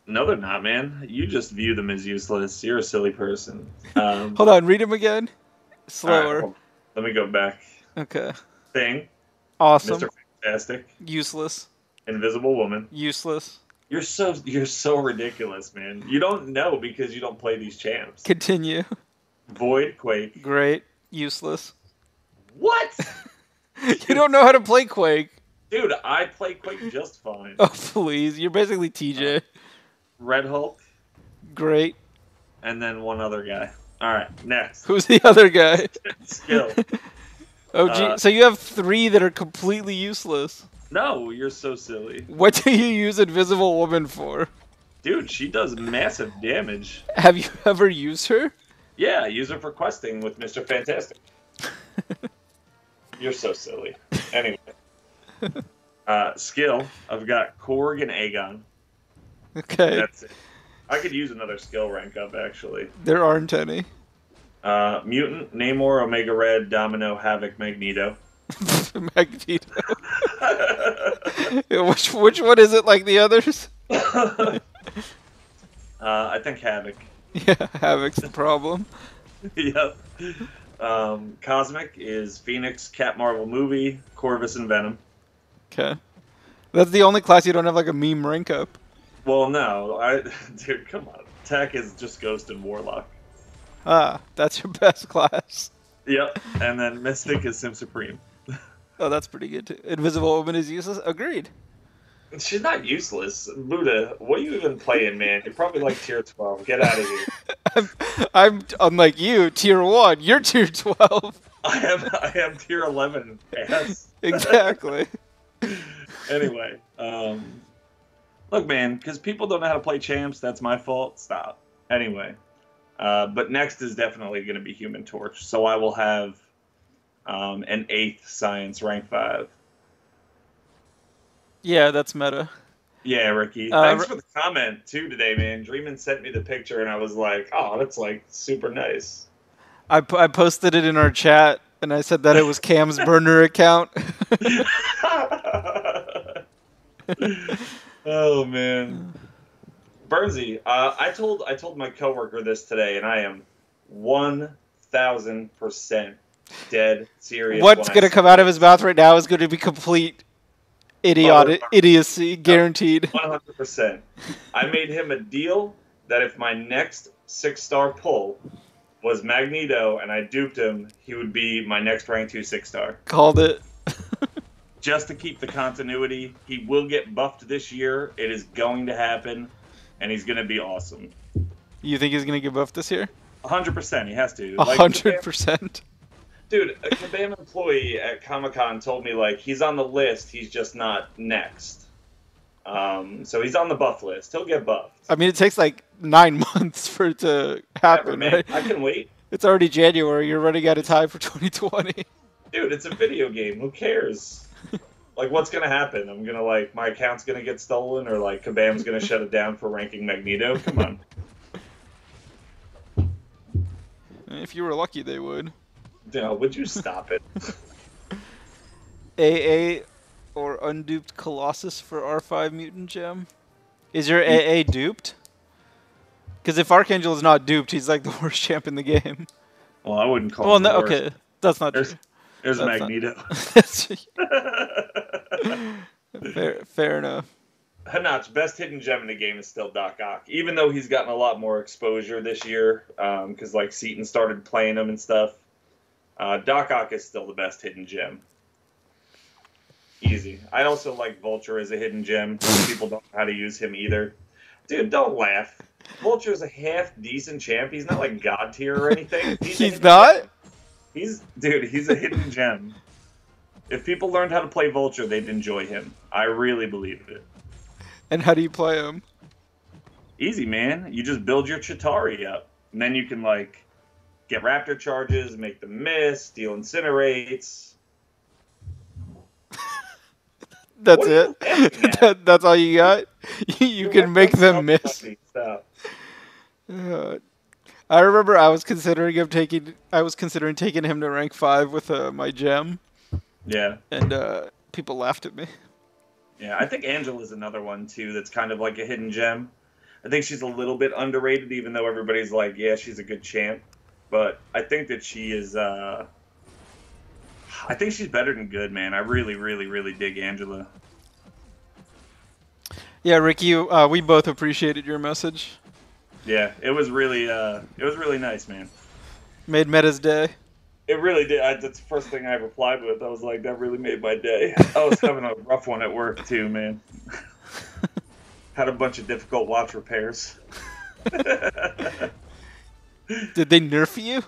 Speaker 2: No, they're not, man. You just view them as useless. You're a silly person.
Speaker 1: Hold on, read them again. Slower.
Speaker 2: Right, let me go back.
Speaker 1: Okay.
Speaker 2: Thing.
Speaker 1: Awesome.
Speaker 2: Mr. Fantastic.
Speaker 1: Useless.
Speaker 2: Invisible Woman.
Speaker 1: Useless.
Speaker 2: You're so ridiculous, man. You don't know because you don't play these champs.
Speaker 1: Continue.
Speaker 2: Void, Quake.
Speaker 1: Great. Useless.
Speaker 2: What?
Speaker 1: You don't know how to play Quake.
Speaker 2: Dude, I play Quake just fine.
Speaker 1: Oh, please. You're basically TJ.
Speaker 2: Red Hulk.
Speaker 1: Great.
Speaker 2: And then one other guy. All right, next.
Speaker 1: Who's the other guy?
Speaker 2: Skill.
Speaker 1: Oh, so you have 3 that are completely useless.
Speaker 2: No, you're so silly.
Speaker 1: What do you use Invisible Woman for?
Speaker 2: Dude, she does massive damage.
Speaker 1: Have you ever used her?
Speaker 2: Yeah, I use her for questing with Mr. Fantastic. You're so silly. Anyway. Skill, I've got Korg and Aegon.
Speaker 1: Okay.
Speaker 2: That's it. I could use another skill rank up, actually.
Speaker 1: There aren't any.
Speaker 2: Mutant, Namor, Omega Red, Domino, Havoc, Magneto.
Speaker 1: Magneto. which one is it like the others?
Speaker 2: I think Havoc.
Speaker 1: Yeah, Havoc's the problem.
Speaker 2: Yep. Cosmic is Phoenix, Cat Marvel movie, Corvus, and Venom.
Speaker 1: Okay. That's the only class you don't have like a meme rank up.
Speaker 2: Well, no. Dude, come on. Tech is just Ghost and Warlock.
Speaker 1: Ah, that's your best class.
Speaker 2: Yep. And then Mystic is Sim Supreme.
Speaker 1: Oh, that's pretty good too. Invisible Woman is useless? Agreed.
Speaker 2: She's not useless. Buddha, what are you even playing, man? You're probably like tier 12. Get out of here.
Speaker 1: I'm unlike you, tier 1. You're tier 12.
Speaker 2: I am tier 11. Ass.
Speaker 1: Exactly.
Speaker 2: Anyway, look, man, because people don't know how to play champs, that's my fault. Stop. Anyway, but next is definitely going to be Human Torch. So I will have an 8th Science rank 5.
Speaker 1: Yeah, that's meta.
Speaker 2: Yeah, Ricky. Thanks for the comment, too, today, man. Dreamin' sent me the picture, and I was like, oh, that's, like, super nice.
Speaker 1: I posted it in our chat, and I said that it was Cam's burner account.
Speaker 2: Oh, man. Bernsey, I told my coworker this today, and I am 1,000% dead serious.
Speaker 1: What's going to come out of his mouth right now is going to be complete idiocy, guaranteed.
Speaker 2: 100%. I made him a deal that if my next 6-star pull was Magneto and I duped him, he would be my next rank 2 6-star.
Speaker 1: Called it.
Speaker 2: Just to keep the continuity. He will get buffed this year. It is going to happen, and he's going to be awesome.
Speaker 1: You think he's going to get buffed this year?
Speaker 2: 100%. He has to.
Speaker 1: 100%.
Speaker 2: Dude, a Kabam employee at Comic-Con told me, like, he's on the list, he's just not next. So he's on the buff list. He'll get buffed.
Speaker 1: I mean, it takes like 9 months for it to happen,
Speaker 2: man.
Speaker 1: right?
Speaker 2: I can wait.
Speaker 1: It's already January. You're running out of time for 2020.
Speaker 2: Dude, it's a video game. Who cares? Like, what's going to happen? I'm going to, like, my account's going to get stolen, or, like, Kabam's going to shut it down for ranking Magneto? Come on.
Speaker 1: If you were lucky, they would.
Speaker 2: No, would you stop it?
Speaker 1: AA or unduped Colossus for R5 Mutant Gem? Is your AA duped? Because if Archangel is not duped, he's like the worst champ in the game.
Speaker 2: Well, I wouldn't call him the worst.
Speaker 1: Okay. That's not true.
Speaker 2: There's Magneto.
Speaker 1: Fair enough.
Speaker 2: Hanach, best hidden gem in the game is still Doc Ock, even though he's gotten a lot more exposure this year, because like Seaton started playing him and stuff. Doc Ock is still the best hidden gem. Easy. I also like Vulture as a hidden gem. People don't know how to use him either. Dude, don't laugh. Vulture's a half decent champ. He's not like god tier or anything.
Speaker 1: He's not?
Speaker 2: Gem. He's a hidden gem. If people learned how to play Vulture, they'd enjoy him. I really believe it.
Speaker 1: And how do you play him?
Speaker 2: Easy, man. You just build your Chitauri up. And then you can, like, get Raptor charges, make them miss, deal Incinerates.
Speaker 1: That's it? That's all you got? You can make them miss.
Speaker 2: Stop.
Speaker 1: I remember I was considering taking him to rank 5 with my gem.
Speaker 2: Yeah.
Speaker 1: And people laughed at me.
Speaker 2: Yeah, I think Angela's another one, too, that's kind of like a hidden gem. I think she's a little bit underrated, even though everybody's like, yeah, she's a good champ. But I think that she is, I think she's better than good, man. I really, really, really dig Angela.
Speaker 1: Yeah, Ricky, we both appreciated your message.
Speaker 2: Yeah, it was really nice, man.
Speaker 1: Made Meta's day.
Speaker 2: It really did. That's the first thing I replied with. I was like, that really made my day. I was having a rough one at work, too, man. Had a bunch of difficult watch repairs.
Speaker 1: Did they nerf you?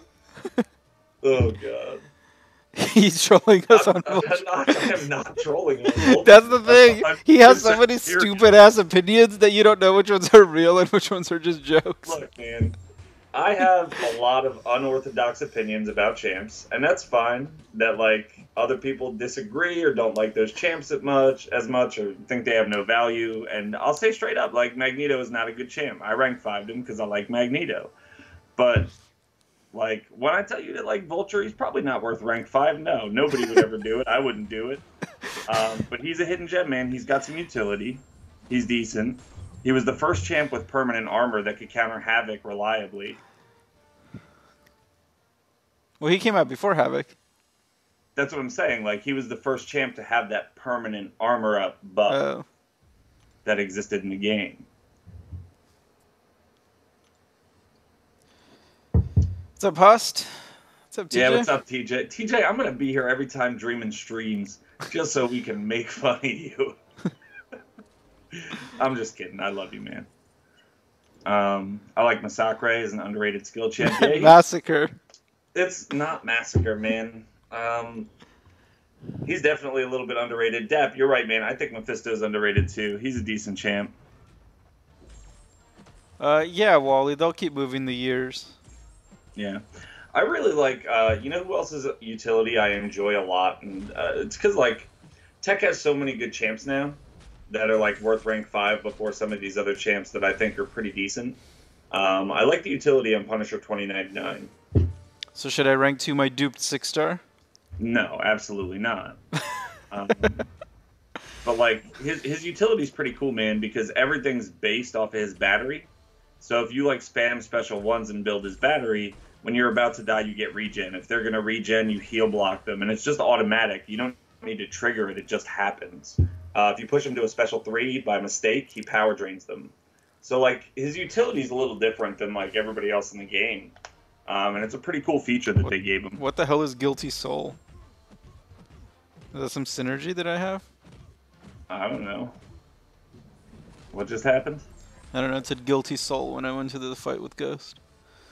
Speaker 2: Oh, God.
Speaker 1: He's trolling us on
Speaker 2: I'm
Speaker 1: Vulture.
Speaker 2: not, I am not trolling him.
Speaker 1: That's the thing. He has so
Speaker 2: 100%
Speaker 1: many
Speaker 2: serious.
Speaker 1: stupid ass opinions that you don't know which ones are real and which ones are just jokes.
Speaker 2: Look, man, I have a lot of unorthodox opinions about champs, and that's fine. That like other people disagree or don't like those champs as much, or think they have no value. And I'll say straight up, like Magneto is not a good champ. I rank 5'd him because I like Magneto, but like when I tell you that like Vulture, he's probably not worth rank 5. No, nobody would ever do it. I wouldn't do it. But he's a hidden gem, man. He's got some utility. He's decent. He was the first champ with permanent armor that could counter Havoc reliably.
Speaker 1: Well, he came out before Havoc.
Speaker 2: That's what I'm saying. Like, he was the first champ to have that permanent armor up buff that existed in the game.
Speaker 1: What's up, Hust? What's up, TJ?
Speaker 2: Yeah, what's up, TJ? TJ, I'm going to be here every time Dreamin' streams just so we can make fun of you. I'm just kidding. I love you, man. I like Massacre as an underrated skill champ. Yeah,
Speaker 1: Massacre.
Speaker 2: It's not Massacre, man. He's definitely a little bit underrated. Dap, you're right, man. I think Mephisto's underrated, too. He's a decent champ.
Speaker 1: Yeah, Wally. They'll keep moving the years.
Speaker 2: Yeah. I really like, you know who else's utility I enjoy a lot? And it's because, like, Tech has so many good champs now that are, like, worth rank 5 before some of these other champs that I think are pretty decent. I like the utility on Punisher 2099.
Speaker 1: So should I rank 2 my duped 6-star?
Speaker 2: No, absolutely not. But, like, his utility is pretty cool, man, because everything's based off of his battery. So if you, like, spam special ones and build his battery, when you're about to die, you get regen. If they're going to regen, you heal block them. And it's just automatic. You don't need to trigger it. It just happens. If you push him to a special 3 by mistake, he power drains them. So, like, his utility is a little different than, like, everybody else in the game. And it's a pretty cool feature that they gave him.
Speaker 1: What the hell is Guilty Soul? Is that some synergy that I have?
Speaker 2: I don't know. What just happened?
Speaker 1: I don't know. It said Guilty Soul when I went to the fight with Ghost.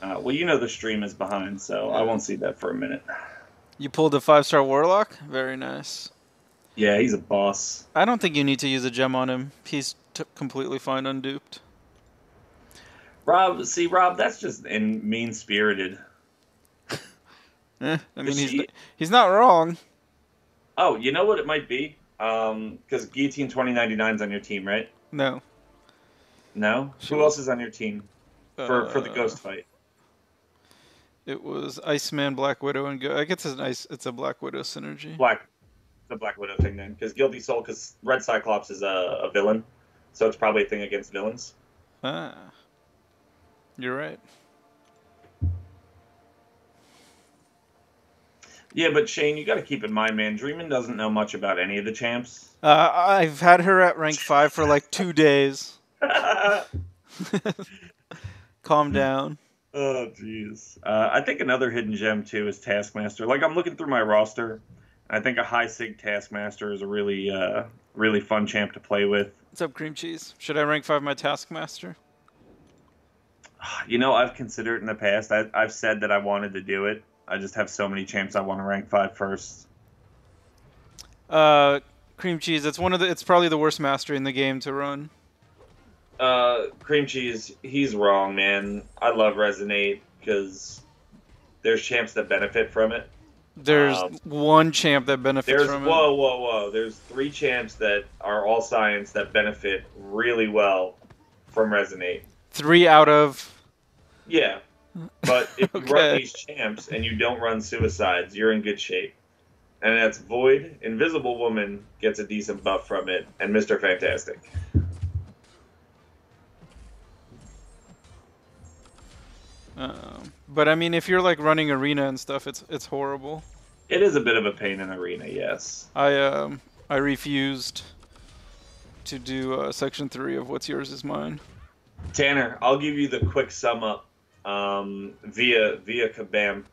Speaker 2: Well, you know the stream is behind, so I won't see that for a minute.
Speaker 1: You pulled a 5-star Warlock? Very nice.
Speaker 2: Yeah, he's a boss.
Speaker 1: I don't think you need to use a gem on him. He's completely fine unduped.
Speaker 2: Rob, that's just mean-spirited.
Speaker 1: I mean, he's not wrong.
Speaker 2: Oh, you know what it might be? Because Guillotine 2099 is on your team, right?
Speaker 1: No.
Speaker 2: No? Who else is on your team for the Ghost fight?
Speaker 1: It was Iceman, Black Widow, and I guess it's a Black Widow synergy.
Speaker 2: The Black Widow thing then, because Guilty Soul, because Red Cyclops is a villain, so it's probably a thing against villains.
Speaker 1: Ah, you're right.
Speaker 2: Yeah, but Shane, you got to keep in mind, man, Dreamin' doesn't know much about any of the champs.
Speaker 1: I've had her at rank 5 for like 2 days. Calm down.
Speaker 2: Oh, jeez. I think another hidden gem, too, is Taskmaster. Like, I'm looking through my roster. I think a high sig Taskmaster is a really, really fun champ to play with.
Speaker 1: What's up, Cream Cheese? Should I rank 5 my Taskmaster?
Speaker 2: You know, I've considered it in the past. I've said that I wanted to do it. I just have so many champs I want to rank 5 first.
Speaker 1: Cream Cheese. It's probably the worst mastery in the game to run.
Speaker 2: Cream Cheese, he's wrong, man. I love Resonate because there's champs that benefit from it.
Speaker 1: There's one champ that benefits from it.
Speaker 2: Whoa. There's 3 champs that are all science that benefit really well from Resonate.
Speaker 1: 3 out of...
Speaker 2: Yeah. But if you run these champs and you don't run suicides, you're in good shape. And that's Void, Invisible Woman gets a decent buff from it, and Mr. Fantastic.
Speaker 1: But I mean, if you're like running arena and stuff, it's horrible.
Speaker 2: It is a bit of a pain in arena, yes.
Speaker 1: I refused to do section 3 of What's Yours Is Mine.
Speaker 2: Tanner, I'll give you the quick sum up via Kabam.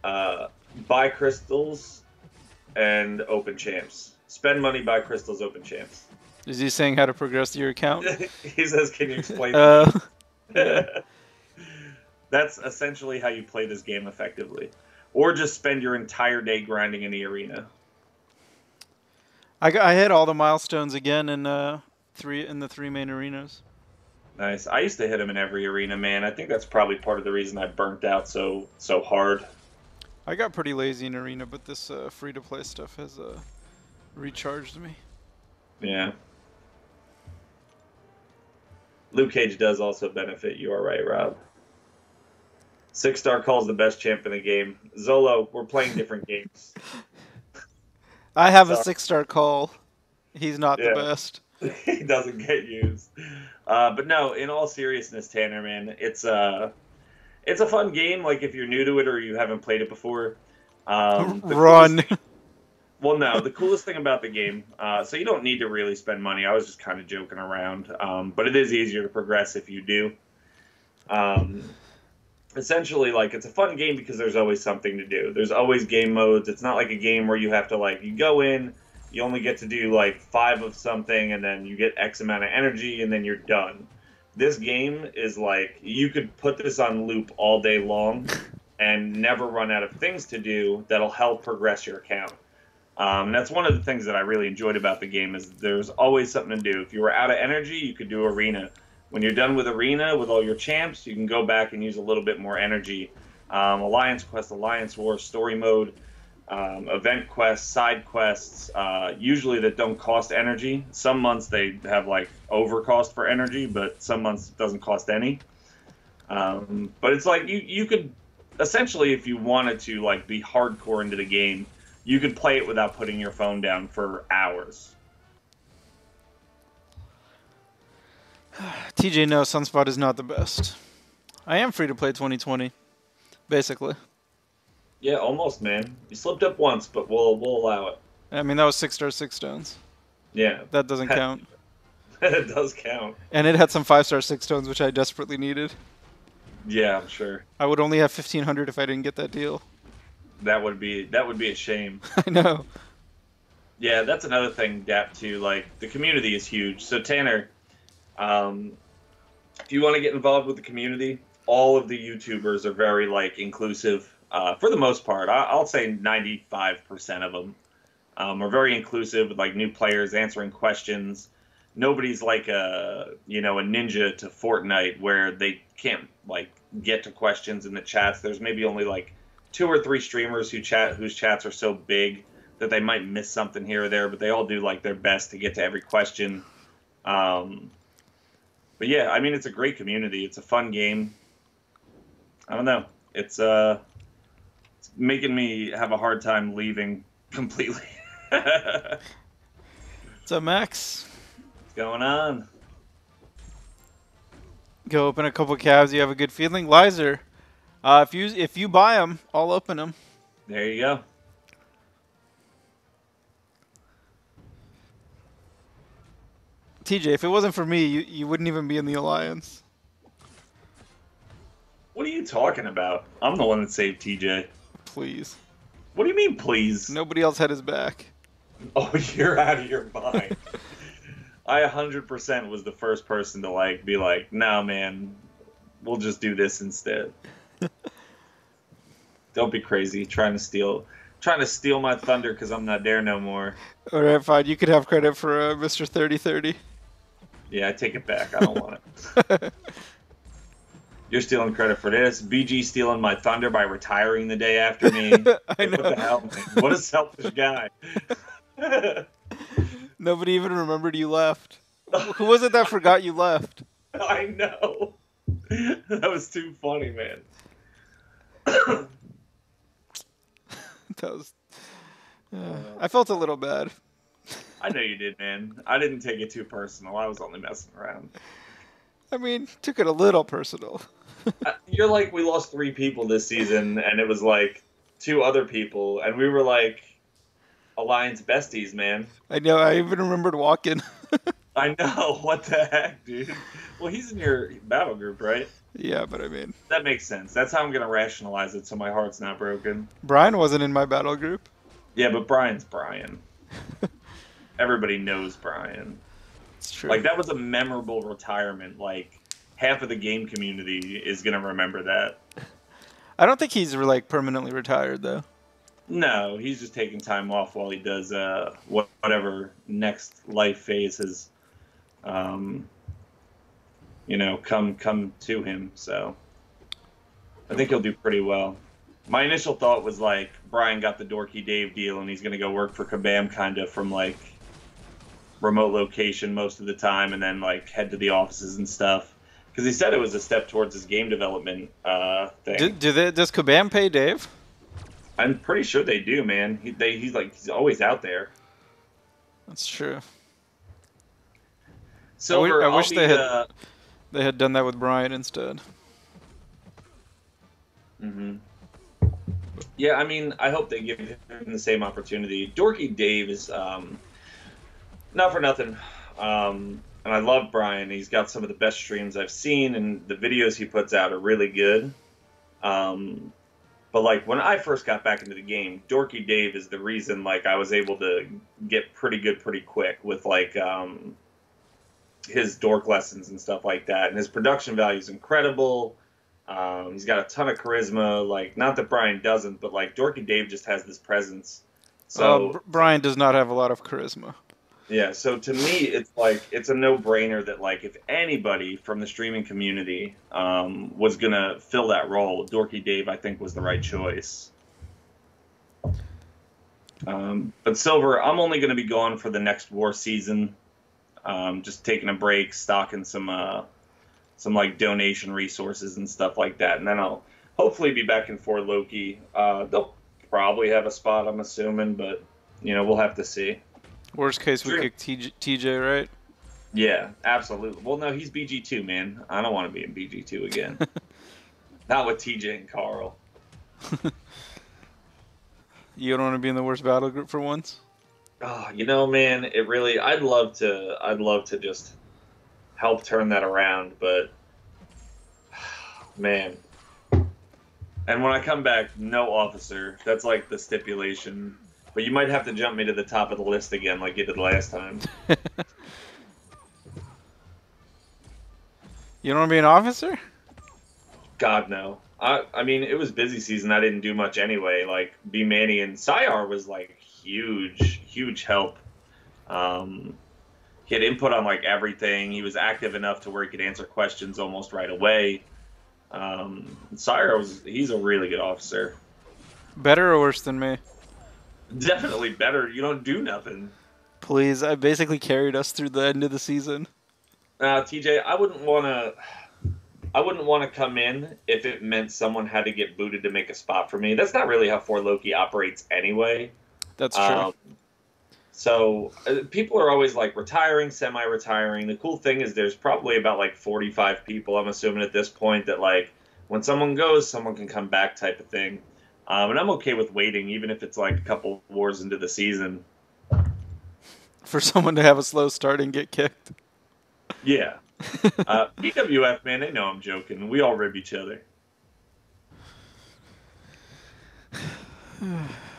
Speaker 2: Buy crystals and open champs. Spend money, buy crystals, open champs.
Speaker 1: Is he saying how to progress your account?
Speaker 2: He says, can you explain that? That's essentially how you play this game effectively. or just spend your entire day grinding in the arena.
Speaker 1: I hit all the milestones again in the three main arenas.
Speaker 2: Nice. I used to hit them in every arena, man. I think that's probably part of the reason I burnt out so hard.
Speaker 1: I got pretty lazy in arena, but this free-to-play stuff has recharged me.
Speaker 2: Yeah. Luke Cage does also benefit. You are right, Rob. 6-star calls the best champ in the game. Zolo, we're playing different games.
Speaker 1: I have
Speaker 2: Sorry.
Speaker 1: a 6-star call. He's not the
Speaker 2: Yeah.
Speaker 1: best.
Speaker 2: He doesn't get used. But no, in all seriousness, Tanner, man, it's a fun game. Like if you're new to it or you haven't played it before.
Speaker 1: Run.
Speaker 2: Well, no, the coolest thing about the game, so you don't need to really spend money. I was just kind of joking around, but it is easier to progress if you do. Essentially, like, it's a fun game because there's always something to do. There's always game modes. It's not like a game where you have to, like, you go in, you only get to do, like, 5 of something, and then you get X amount of energy, and then you're done. This game is like, you could put this on loop all day long and never run out of things to do that'll help progress your account. That's one of the things that I really enjoyed about the game is there's always something to do. If you were out of energy, you could do arena. When you're done with arena, with all your champs, you can go back and use a little bit more energy. Alliance quest, Alliance War, story mode, event quests, side quests, usually that don't cost energy. Some months they have like overcost for energy, but some months it doesn't cost any. But it's like you could essentially, if you wanted to like be hardcore into the game, you could play it without putting your phone down for hours.
Speaker 1: TJ, no, Sunspot is not the best. I am free to play 2020, basically.
Speaker 2: Yeah, almost, man. You slipped up once, but we'll allow it.
Speaker 1: I mean, that was 6-star 6 stones.
Speaker 2: Yeah.
Speaker 1: That doesn't count.
Speaker 2: It does count.
Speaker 1: And it had some 5-star 6 stones, which I desperately needed.
Speaker 2: Yeah, I'm sure.
Speaker 1: I would only have 1,500 if I didn't get that deal.
Speaker 2: That would be a shame.
Speaker 1: I know.
Speaker 2: Yeah, that's another thing, Dap, too. Like, the community is huge. So, Tanner, if you want to get involved with the community, all of the YouTubers are very, like, inclusive. For the most part, I'll say 95% of them are very inclusive with, like, new players answering questions. Nobody's like a ninja to Fortnite where they can't, like, get to questions in the chats. There's maybe only, like, 2 or 3 streamers whose chats are so big that they might miss something here or there, but they all do like their best to get to every question. But yeah, I mean, it's a great community. It's a fun game. I don't know. It's making me have a hard time leaving completely.
Speaker 1: What's up, Max?
Speaker 2: What's going on?
Speaker 1: Go open a couple cabs. You have a good feeling, Lizer. If you buy them, I'll open them.
Speaker 2: There you go.
Speaker 1: TJ, if it wasn't for me, you wouldn't even be in the alliance.
Speaker 2: What are you talking about? I'm the one that saved TJ.
Speaker 1: Please.
Speaker 2: What do you mean, please?
Speaker 1: Nobody else had his back.
Speaker 2: Oh, you're out of your mind. I 100% was the first person to like be like, "No, man, we'll just do this instead." Don't be crazy, trying to steal my thunder because I'm not there no more.
Speaker 1: All right, fine. You could have credit for Mr. 3030.
Speaker 2: Yeah, I take it back. I don't want it. You're stealing credit for this. BG stealing my thunder by retiring the day after me.
Speaker 1: I know.
Speaker 2: What the hell, man? What a selfish guy.
Speaker 1: Nobody even remembered you left. Who was it that forgot you left?
Speaker 2: I know. That was too funny, man.
Speaker 1: That was. I felt a little bad.
Speaker 2: I know you did, man. I didn't take it too personal. I was only messing around.
Speaker 1: I mean, took it a little personal.
Speaker 2: You're like, we lost 3 people this season, and it was like 2 other people, and we were like Alliance besties, man.
Speaker 1: I know. I even remembered walking.
Speaker 2: I know. What the heck, dude? Well, he's in your battle group, right?
Speaker 1: Yeah, but I mean,
Speaker 2: That makes sense. That's how I'm going to rationalize it so my heart's not broken.
Speaker 1: Brian wasn't in my battle group.
Speaker 2: Yeah, but Brian's Brian. Everybody knows Brian.
Speaker 1: It's true.
Speaker 2: Like, that was a memorable retirement. Like, half of the game community is going to remember that.
Speaker 1: I don't think he's like permanently retired though.
Speaker 2: No, he's just taking time off while he does whatever next life phase has, um, come to him. So I think he'll do pretty well. My initial thought was like Brian got the Dorky Dave deal and he's gonna go work for Kabam kind of from like remote location most of the time and then like head to the offices and stuff. Because he said it was a step towards his game development thing.
Speaker 1: Does Kabam pay Dave?
Speaker 2: I'm pretty sure they do, man. He's always out there.
Speaker 1: That's true.
Speaker 2: Silver,
Speaker 1: I wish they had done that with Brian instead.
Speaker 2: Mm-hmm. Yeah, I mean, I hope they give him the same opportunity. Dorky Dave is not for nothing. And I love Brian. He's got some of the best streams I've seen, and the videos he puts out are really good. But like when I first got back into the game, Dorky Dave is the reason like I was able to get pretty good pretty quick with like his dork lessons and stuff like that. And his production value is incredible. He's got a ton of charisma. Like not that Brian doesn't, but like Dorky Dave just has this presence. So
Speaker 1: Brian does not have a lot of charisma.
Speaker 2: Yeah, so to me, it's like it's a no-brainer that like if anybody from the streaming community was gonna fill that role, Dorky Dave I think was the right choice. But Silver, I'm only gonna be gone for the next war season. Just taking a break, stocking some like donation resources and stuff like that, and then I'll hopefully be back in For Loki. They'll probably have a spot, I'm assuming, but we'll have to see.
Speaker 1: Worst case, we kick TJ, right?
Speaker 2: Yeah, absolutely. Well, no, he's BG2, man. I don't want to be in BG2 again. Not with TJ and Carl.
Speaker 1: You don't want to be in the worst battle group for once?
Speaker 2: Oh, man, it really. I'd love to just help turn that around, but man. And when I come back, no officer. That's like the stipulation. But you might have to jump me to the top of the list again like you did last time.
Speaker 1: You don't want to be an officer?
Speaker 2: God, no. I mean, it was busy season. I didn't do much anyway. Like, B. Manny and Syar was, like, huge help. He had input on, like, everything. He was active enough to where he could answer questions almost right away. Syar, he's a really good officer.
Speaker 1: Better or worse than me?
Speaker 2: Definitely better. You don't do nothing.
Speaker 1: Please, I basically carried us through the end of the season.
Speaker 2: TJ, I wouldn't want to come in if it meant someone had to get booted to make a spot for me. That's not really how For Loki operates anyway.
Speaker 1: That's true.
Speaker 2: So people are always like retiring, semi-retiring. The cool thing is there's probably about like 45 people, I'm assuming at this point, that like when someone goes, someone can come back type of thing. And I'm okay with waiting, even if it's like a couple wars into the season.
Speaker 1: For someone to have a slow start and get kicked.
Speaker 2: Yeah. PWF, man, they know I'm joking. We all rib each other.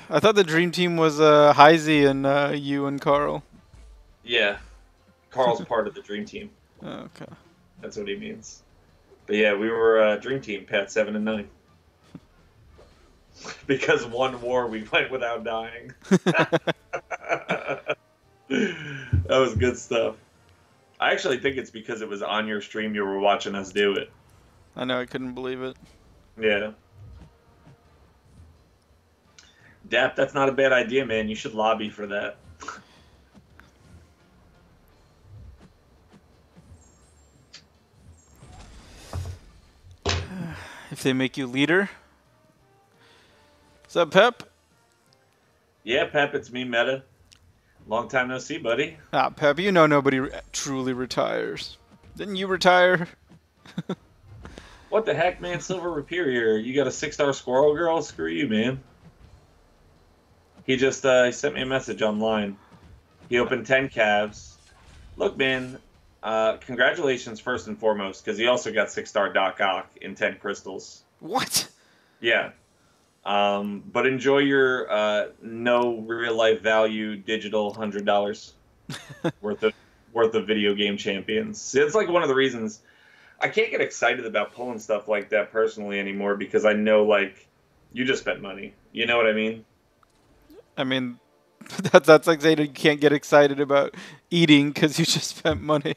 Speaker 1: I thought the dream team was Heisey and you and Carl.
Speaker 2: Yeah. Carl's part of the dream team.
Speaker 1: Oh, okay.
Speaker 2: That's what he means. But yeah, we were dream team, Pat 7 and 9. Because one war we went without dying. That was good stuff. I actually think it's because it was on your stream you were watching us do it.
Speaker 1: I know, I couldn't believe it.
Speaker 2: Yeah. Dap, that's not a bad idea, man. You should lobby for that.
Speaker 1: If they make you leader. What's up, Pep?
Speaker 2: Yeah, Pep, it's me, Meta. Long time no see, buddy.
Speaker 1: Pep, you know nobody truly retires. Didn't you retire?
Speaker 2: What the heck, man? Silver Superior. You got a 6-star Squirrel Girl? Screw you, man. He just he sent me a message online. He opened 10 calves. Look, man, congratulations first and foremost, because he also got 6-star Doc Ock in 10 crystals.
Speaker 1: What?
Speaker 2: Yeah. But enjoy your no real life value digital $100 worth of video game champions. See, it's like one of the reasons I can't get excited about pulling stuff like that personally anymore because I know, like, you just spent money. You know what I mean?
Speaker 1: I mean, that's like saying you can't get excited about eating because you just spent money.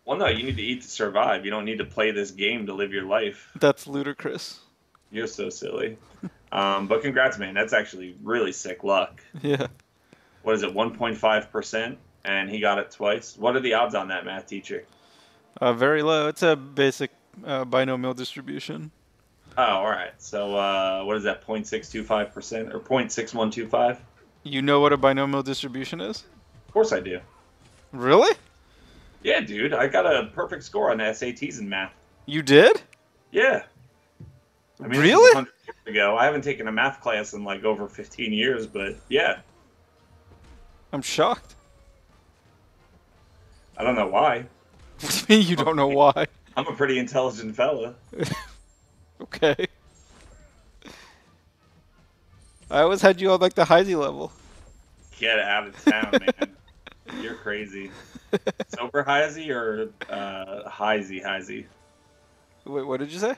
Speaker 2: Well, no, you need to eat to survive. You don't need to play this game to live your life.
Speaker 1: That's ludicrous.
Speaker 2: You're so silly. But congrats, man. That's actually really sick luck.
Speaker 1: Yeah.
Speaker 2: What is it, 1.5%? And he got it twice. What are the odds on that, math teacher?
Speaker 1: Very low. It's a basic binomial distribution.
Speaker 2: Oh, all right. So what is that, 0.625% or 0.6125?
Speaker 1: You know what a binomial distribution is?
Speaker 2: Of course I do.
Speaker 1: Really?
Speaker 2: Yeah, dude. I got a perfect score on the SATs in math.
Speaker 1: You did?
Speaker 2: Yeah. I mean, this was
Speaker 1: Really?
Speaker 2: 100 years ago. I haven't taken a math class in like over 15 years, but yeah.
Speaker 1: I'm shocked.
Speaker 2: I don't know why.
Speaker 1: What do you mean you don't know why?
Speaker 2: I'm a pretty intelligent fella.
Speaker 1: Okay. I always had you on like the Heisey level.
Speaker 2: Get out of town, man. You're crazy. Sober Heisey or Heisey?
Speaker 1: Wait, what did you say?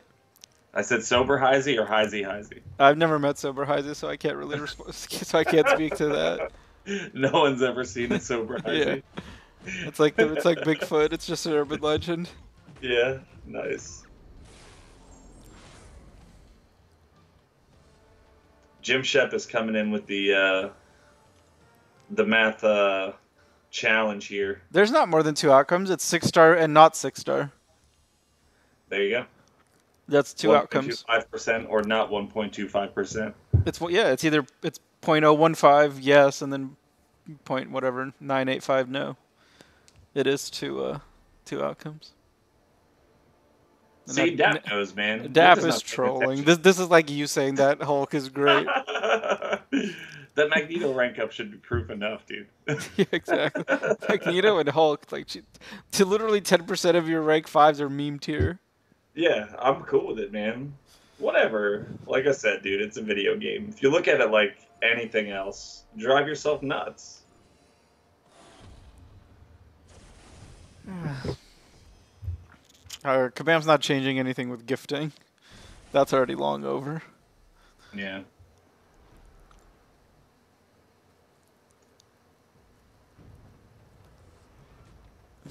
Speaker 2: I said sober Heisey or Heisey?
Speaker 1: I've never met sober Heisey, so I can't really so I can't speak to that.
Speaker 2: No one's ever seen a sober Heisey.
Speaker 1: Yeah. It's like Bigfoot. It's just an urban legend.
Speaker 2: Yeah, nice. Jim Shep is coming in with the math challenge here.
Speaker 1: There's not more than 2 outcomes. It's 6-star and not 6-star.
Speaker 2: There you go.
Speaker 1: That's 2 outcomes.
Speaker 2: 1.25% or not 1.25%.
Speaker 1: It's either 0.015 yes and then point whatever 985 no. It is 2 outcomes. And
Speaker 2: See, Dap knows, man.
Speaker 1: Dap is trolling. This is like you saying that Hulk is great.
Speaker 2: That Magneto rank up should be proof enough, dude.
Speaker 1: Yeah, exactly. Magneto and Hulk, like to literally 10% of your rank 5s are meme tier.
Speaker 2: Yeah, I'm cool with it, man. Whatever. Like I said, dude, it's a video game. If you look at it like anything else, drive yourself nuts.
Speaker 1: Kabam's not changing anything with gifting. That's already long over.
Speaker 2: Yeah.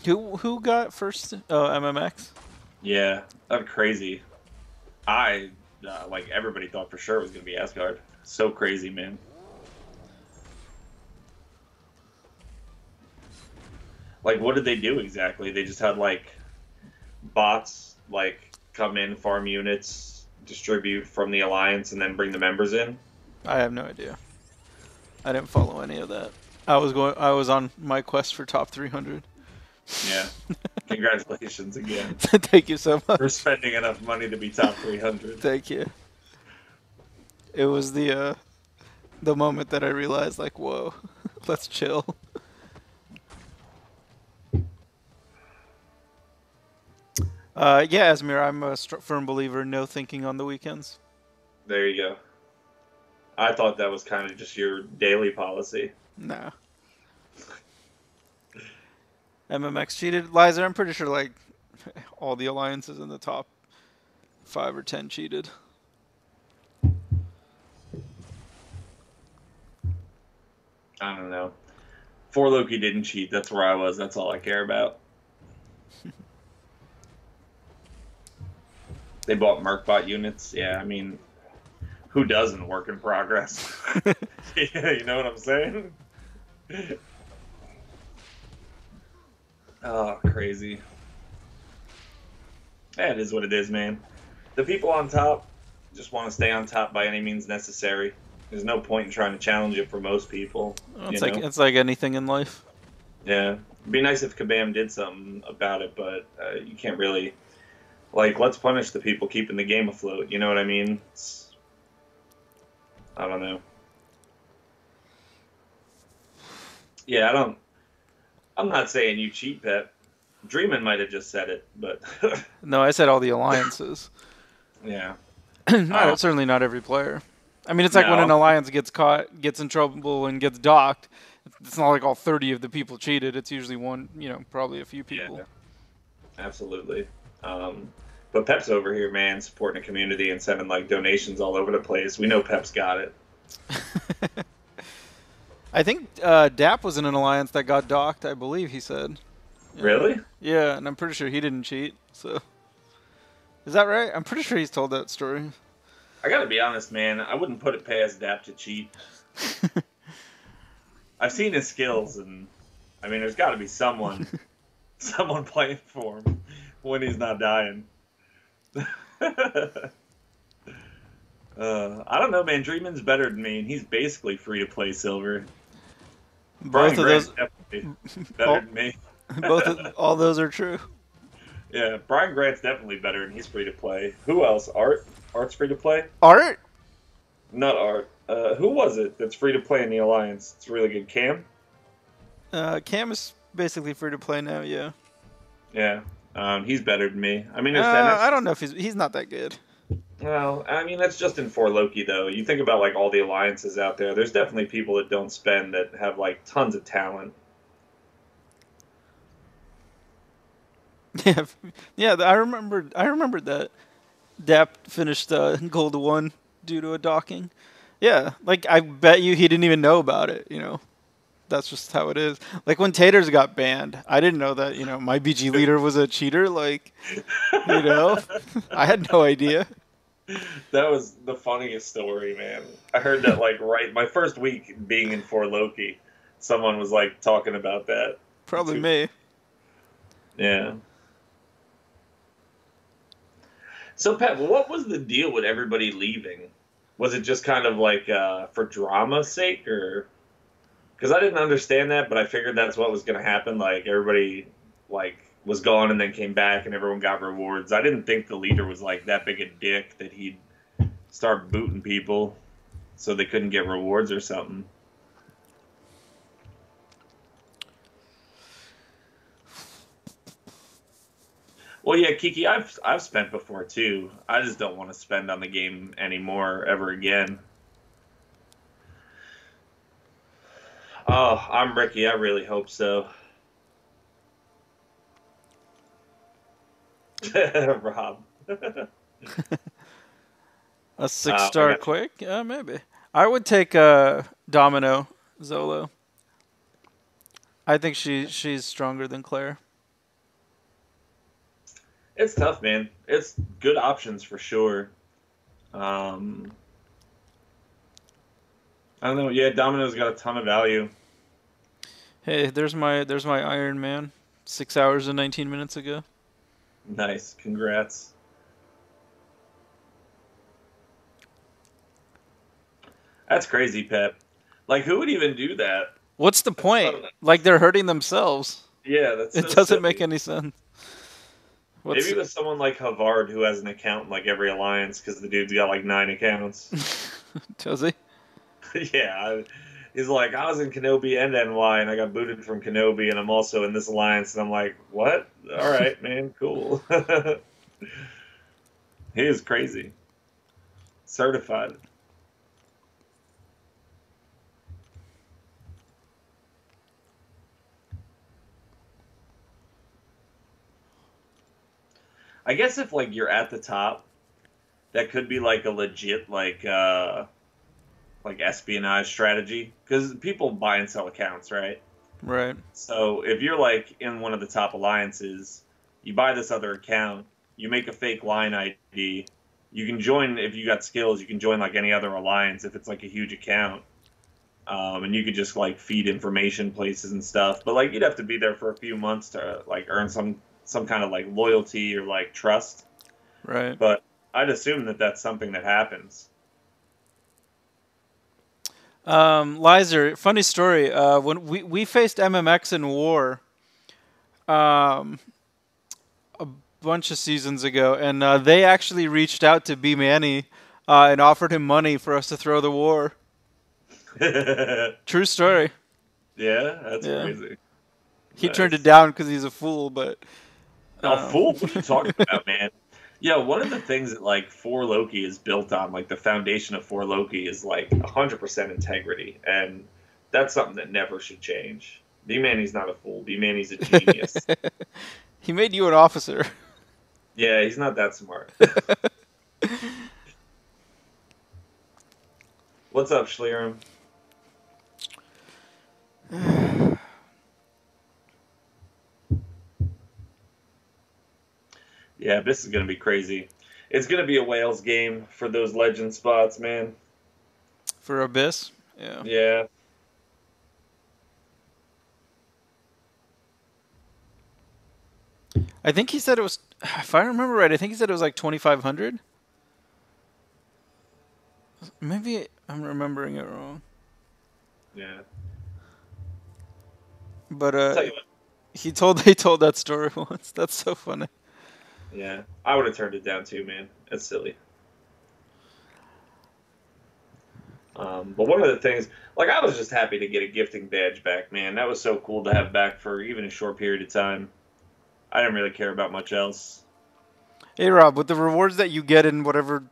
Speaker 1: Who got first? Oh, MMX.
Speaker 2: Yeah, that's crazy. I like everybody thought for sure it was gonna be Asgard. So crazy, man. Like, what did they do exactly? They just had like bots like come in, farm units, distribute from the alliance, and then bring the members in.
Speaker 1: I have no idea. I didn't follow any of that. I was on my quest for top 300.
Speaker 2: Yeah. Congratulations again.
Speaker 1: Thank you so much.
Speaker 2: For spending enough money to be top 300.
Speaker 1: Thank you. It was the moment that I realized, like, whoa, let's chill. Yeah, Asmir, I'm a firm believer in no thinking on the weekends.
Speaker 2: There you go. I thought that was kind of just your daily policy.
Speaker 1: Nah. MMX cheated. Liza, I'm pretty sure like all the alliances in the top 5 or 10 cheated.
Speaker 2: I don't know. For Loki didn't cheat. That's where I was. That's all I care about. They bought Mercbot units. Yeah, I mean, who doesn't? Work in progress. Yeah, you know what I'm saying? Oh, crazy. Yeah, it is what it is, man. The people on top just want to stay on top by any means necessary. There's no point in trying to challenge it for most people.
Speaker 1: It's like anything in life.
Speaker 2: Yeah. It'd be nice if Kabam did something about it, but you can't really... Like, let's punish the people keeping the game afloat. You know what I mean? I don't know. Yeah, I'm not saying you cheat, Pep. Dreamin' might have just said it, but...
Speaker 1: No, I said all the alliances.
Speaker 2: Yeah.
Speaker 1: Certainly not every player. I mean, it's like when an alliance gets caught, gets in trouble, and gets docked. It's not like all 30 of the people cheated. It's usually one, probably a few people.
Speaker 2: Yeah, absolutely. Um, but Pep's over here, man, supporting the community and sending like donations all over the place. We know Pep's got it.
Speaker 1: I think Dap was in an alliance that got docked, I believe he said. Yeah.
Speaker 2: Really?
Speaker 1: Yeah, and I'm pretty sure he didn't cheat, so. Is that right? I'm pretty sure he's told that story.
Speaker 2: I gotta be honest, man. I wouldn't put it past Dap to cheat. I've seen his skills, and I mean, there's got to be someone playing for him when he's not dying. I don't know, man. Dreamin's better than me, and he's basically free to play silver.
Speaker 1: Both
Speaker 2: Brian
Speaker 1: of
Speaker 2: Grant's
Speaker 1: those,
Speaker 2: definitely better than me.
Speaker 1: all those are true.
Speaker 2: Yeah, Brian Grant's definitely better, and he's free to play. Who else? Art's free to play?
Speaker 1: Art?
Speaker 2: Not Art. Who was it that's free to play in the Alliance? It's really good. Cam?
Speaker 1: Cam is basically free to play now, yeah.
Speaker 2: Yeah. He's better than me. I mean,
Speaker 1: I don't know if he's not that good.
Speaker 2: Well, I mean, that's just in 4 Loki, though. You think about, like, all the alliances out there. There's definitely people that don't spend that have, like, tons of talent.
Speaker 1: Yeah, yeah. I remembered that. Dap finished gold 1 due to a docking. Yeah, like I bet you he didn't even know about it. You know, that's just how it is. Like when Taters got banned, I didn't know that. You know, my BG leader was a cheater. Like, you know, I had no idea.
Speaker 2: That was the funniest story, man. I heard that, like, right my first week being in 4 Loki, someone was, like, talking about that.
Speaker 1: Probably me.
Speaker 2: Yeah. So, Pat, what was the deal with everybody leaving? Was it just kind of like for drama's sake, or because I didn't understand that, but I figured that's what was going to happen. Like everybody like was gone and then came back, and everyone got rewards. I didn't think the leader was like that big a dick that he'd start booting people so they couldn't get rewards or something. Well, yeah, Kiki, I've spent before too. I just don't want to spend on the game anymore ever again. Oh, I'm Ricky. I really hope so. Rob.
Speaker 1: A 6-star quick? Yeah, maybe. I would take Domino Zolo. I think she's stronger than Claire.
Speaker 2: It's tough, man. It's good options for sure. I don't know. Yeah, Domino's got a ton of value.
Speaker 1: Hey, there's my Iron Man. 6 hours and 19 minutes ago.
Speaker 2: Nice. Congrats. That's crazy, Pep. Like, who would even do that?
Speaker 1: What's the point? Like, they're hurting themselves.
Speaker 2: Yeah, that's so
Speaker 1: it doesn't
Speaker 2: silly.
Speaker 1: make any sense.
Speaker 2: Maybe it was someone like Havard who has an account in like every alliance because the dude's got like 9 accounts.
Speaker 1: Does he?
Speaker 2: Yeah. He's like, I was in Kenobi and NY, and I got booted from Kenobi, and I'm also in this alliance. And I'm like, what? All right, man, cool. He is crazy. Certified. I guess if like you're at the top, that could be like a legit like espionage strategy because people buy and sell accounts, right?
Speaker 1: Right.
Speaker 2: So if you're like in one of the top alliances, you buy this other account, you make a fake line ID, you can join if you got skills. You can join like any other alliance if it's like a huge account, and you could just like feed information places and stuff. But like you'd have to be there for a few months to like earn some kind of like loyalty or like trust.
Speaker 1: Right.
Speaker 2: But I'd assume that that's something that happens.
Speaker 1: Lizer, funny story. When we faced MMX in war, a bunch of seasons ago, and they actually reached out to B Manny and offered him money for us to throw the war. True story.
Speaker 2: Yeah, that's crazy.
Speaker 1: He turned it down because he's a fool, but
Speaker 2: a fool? What are you talking about, man? Yeah, one of the things that like 4 Loki is built on, like the foundation of 4 Loki is like 100% integrity, and that's something that never should change. B Manny's not a fool. B Manny's a genius.
Speaker 1: He made you an officer.
Speaker 2: Yeah, he's not that smart. What's up, Schlerum? Yeah, this is going to be crazy. It's going to be a Wales game for those legend spots, man.
Speaker 1: For Abyss? Yeah.
Speaker 2: Yeah.
Speaker 1: I think he said it was, if I remember right, I think he said it was like 2,500. Maybe I'm remembering it wrong.
Speaker 2: Yeah.
Speaker 1: But
Speaker 2: I'll tell you what.
Speaker 1: he told that story once. That's so funny.
Speaker 2: Yeah. I would have turned it down too, man. That's silly. But one of the things, like, I was just happy to get a gifting badge back, man. That was so cool to have back for even a short period of time. I didn't really care about much else.
Speaker 1: Hey Rob, with the rewards that you get in whatever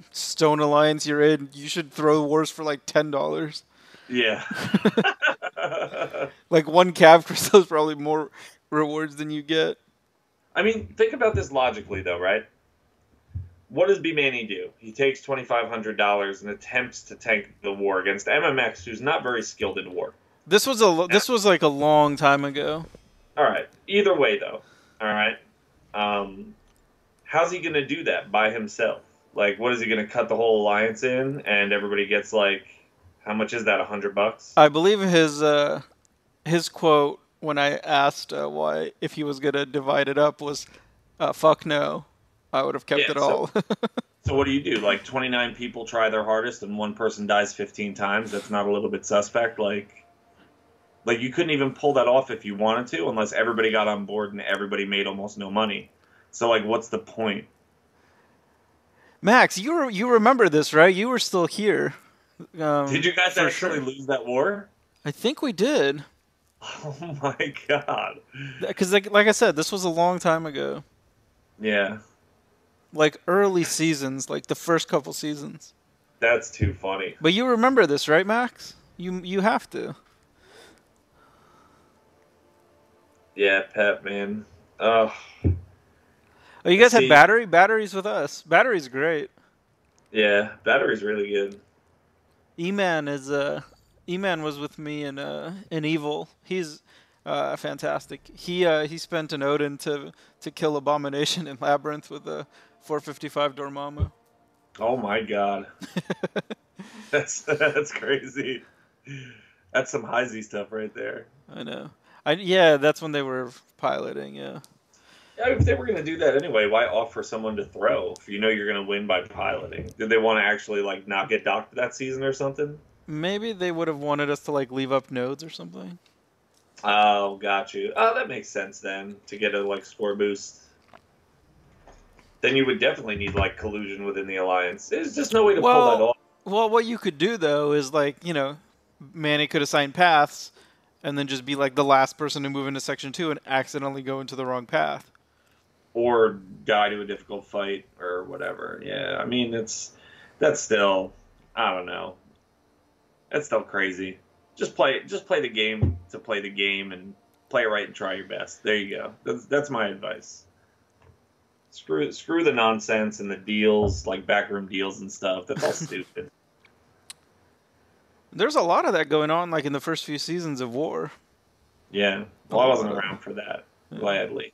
Speaker 1: Stone Alliance you're in, you should throw wars for like $10.
Speaker 2: Yeah.
Speaker 1: Like one Cav Crystal is probably more rewards than you get.
Speaker 2: I mean, think about this logically, though, right? What does B-Manny do? He takes $2,500 and attempts to tank the war against MMX, who's not very skilled in war.
Speaker 1: This was like a long time ago.
Speaker 2: All right. Either way, though. All right. How's he going to do that by himself? Like, what is he going to cut the whole alliance in, and everybody gets like, how much is that? $100?
Speaker 1: I believe his quote when I asked why if he was gonna divide it up was, "Fuck no, I would have kept it all."
Speaker 2: So what do you do? Like 29 people try their hardest and one person dies 15 times? That's not a little bit suspect? Like you couldn't even pull that off if you wanted to, unless everybody got on board and everybody made almost no money. So like, what's the point?
Speaker 1: Max, you remember this, right? You were still here.
Speaker 2: Did you guys actually lose that war?
Speaker 1: I think we did.
Speaker 2: Oh my god!
Speaker 1: Because like I said, this was a long time ago.
Speaker 2: Yeah.
Speaker 1: Like early seasons, like the first couple seasons.
Speaker 2: That's too funny.
Speaker 1: But you remember this, right, Max? You have to.
Speaker 2: Yeah, Pep, man.
Speaker 1: Oh, you guys had battery? Battery's with us. Battery's great.
Speaker 2: Yeah, battery's really good.
Speaker 1: E-Man was with me in Evil. He's fantastic. He spent an Odin to kill Abomination in Labyrinth with a 455 Dormammu.
Speaker 2: Oh my god. That's crazy. That's some high Z stuff right there.
Speaker 1: I know. Yeah, that's when they were piloting, yeah.
Speaker 2: Yeah, if they were going to do that anyway, why offer someone to throw if you know you're going to win by piloting? Did they want to actually like not get docked that season or something?
Speaker 1: Maybe they would have wanted us to like leave up nodes or something.
Speaker 2: Oh, got you. Oh, that makes sense then, to get a like score boost. Then you would definitely need like collusion within the alliance. There's just no way to pull that off.
Speaker 1: Well, what you could do though is like, Manny could assign paths and then just be like the last person to move into section 2 and accidentally go into the wrong path.
Speaker 2: Or die to a difficult fight or whatever. Yeah, I mean that's still, I don't know. That's still crazy. Just play the game to play the game and play it right and try your best. There you go. That's my advice. Screw the nonsense and the deals, like backroom deals and stuff. That's all stupid.
Speaker 1: There's a lot of that going on, like in the first few seasons of War.
Speaker 2: Yeah. Well, I wasn't around for that, gladly.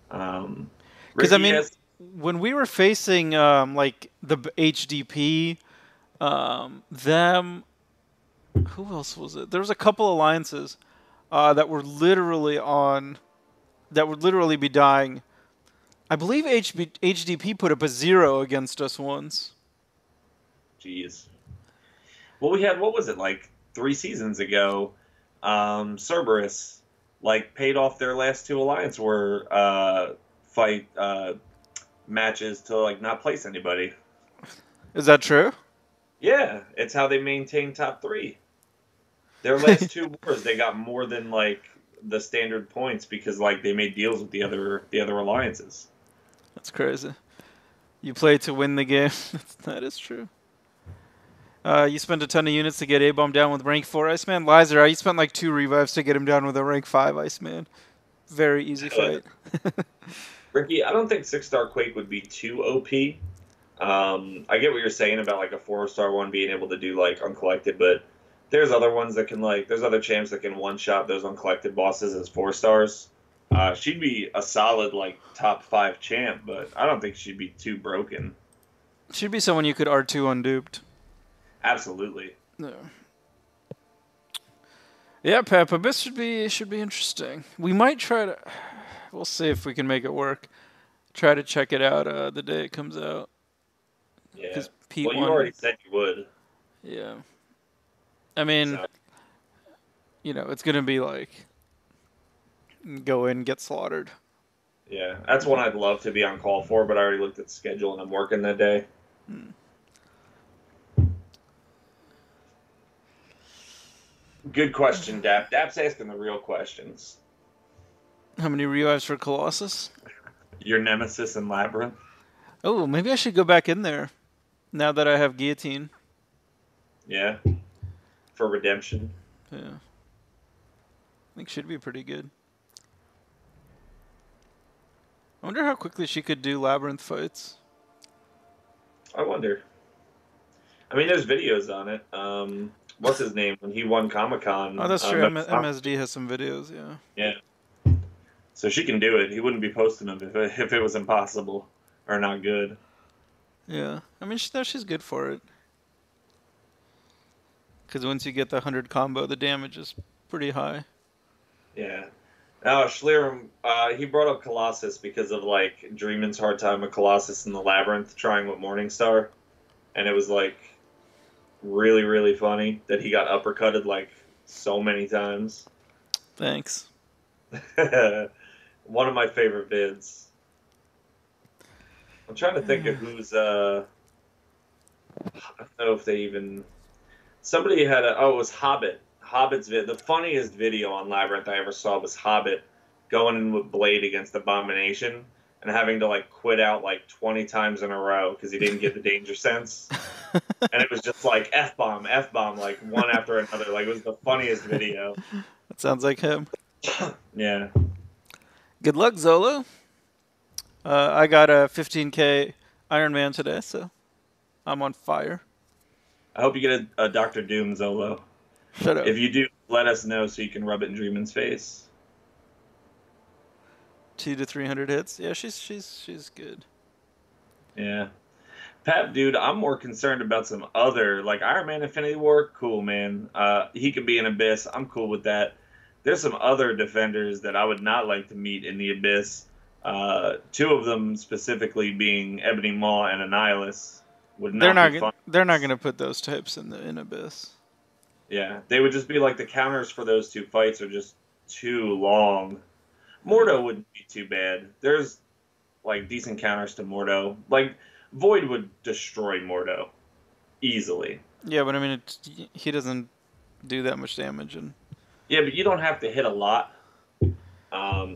Speaker 1: Because I mean, when we were facing like the HDP, them, who else was it? There was a couple alliances that would literally be dying. I believe HDP put up a 0 against us once.
Speaker 2: Jeez. Well, we had, what was it, like 3 seasons ago? Cerberus, like, paid off their last 2 Alliance War fight matches to, like, not place anybody.
Speaker 1: Is that true?
Speaker 2: Yeah, it's how they maintain top 3. Their last 2 wars, they got more than, like, the standard points because, like, they made deals with the other alliances.
Speaker 1: That's crazy. You play to win the game. That is true. You spent a ton of units to get A-Bomb down with rank 4 Iceman. Lizer, you spent like 2 revives to get him down with a rank 5 Iceman. Very easy fight.
Speaker 2: Ricky, I don't think 6-star Quake would be too OP. I get what you're saying about like a 4-star one being able to do like uncollected, but there's other ones that can like there's other champs that can one shot those uncollected bosses as 4-stars. She'd be a solid like top 5 champ, but I don't think she'd be too broken.
Speaker 1: She'd be someone you could R2 unduped.
Speaker 2: Absolutely.
Speaker 1: No. Yeah, Peppa, this should be interesting. We might try to. We'll see if we can make it work. Try to check it out the day it comes out.
Speaker 2: Yeah.
Speaker 1: Pete
Speaker 2: Well, you already said you would.
Speaker 1: Yeah. I mean,
Speaker 2: So.
Speaker 1: You know, it's gonna be like go in, get slaughtered.
Speaker 2: Yeah, that's one I'd love to be on call for, but I already looked at the schedule and I'm working that day. Good question, Dap. Dap's asking the real questions.
Speaker 1: How many revives for Colossus?
Speaker 2: Your Nemesis and Labyrinth?
Speaker 1: Oh, maybe I should go back in there now that I have Guillotine.
Speaker 2: Yeah. For redemption.
Speaker 1: Yeah. I think should be pretty good. I wonder how quickly she could do Labyrinth fights.
Speaker 2: I wonder. I mean, there's videos on it. What's his name? When he won Comic-Con.
Speaker 1: Oh, that's true. MSD has some videos, yeah.
Speaker 2: Yeah. So she can do it. He wouldn't be posting them if it was impossible or not good.
Speaker 1: Yeah. I mean, she's good for it. Because once you get the 100 combo, the damage is pretty high.
Speaker 2: Yeah. Now, Schlieren, he brought up Colossus because of, like, Dreamin's hard time with Colossus in the Labyrinth trying with Morningstar. And it was, like, really, really funny that he got uppercutted, like, so many times.
Speaker 1: Thanks.
Speaker 2: One of my favorite vids. I'm trying to think of who's, I don't know if they even... Somebody had it was Hobbit. Hobbit's vid. The funniest video on Labyrinth I ever saw was Hobbit going in with Blade against Abomination and having to like quit out like 20 times in a row because he didn't get the danger sense. And it was just like F-bomb, like one after another. Like it was the funniest video.
Speaker 1: That sounds like him.
Speaker 2: Yeah.
Speaker 1: Good luck, Zolo. I got a 15k Iron Man today, so I'm on fire.
Speaker 2: I hope you get a Dr. Doom Zolo.
Speaker 1: Shut up.
Speaker 2: If you do, let us know so you can rub it in Dreamin's face.
Speaker 1: 200 to 300 hits. Yeah, she's good.
Speaker 2: Yeah. Pat, dude, I'm more concerned about some other, like Iron Man Infinity War, cool, man. He could be an Abyss. I'm cool with that. There's some other defenders that I would not like to meet in the Abyss. Two of them specifically being Ebony Maw and Annihilus. Would not be fun.
Speaker 1: They're not going to put those types in Abyss.
Speaker 2: Yeah, they would just be like the counters for those two fights are just too long. Mordo wouldn't be too bad. There's like decent counters to Mordo. Like Void would destroy Mordo easily.
Speaker 1: Yeah, but I mean, he doesn't do that much damage.
Speaker 2: Yeah, but you don't have to hit a lot.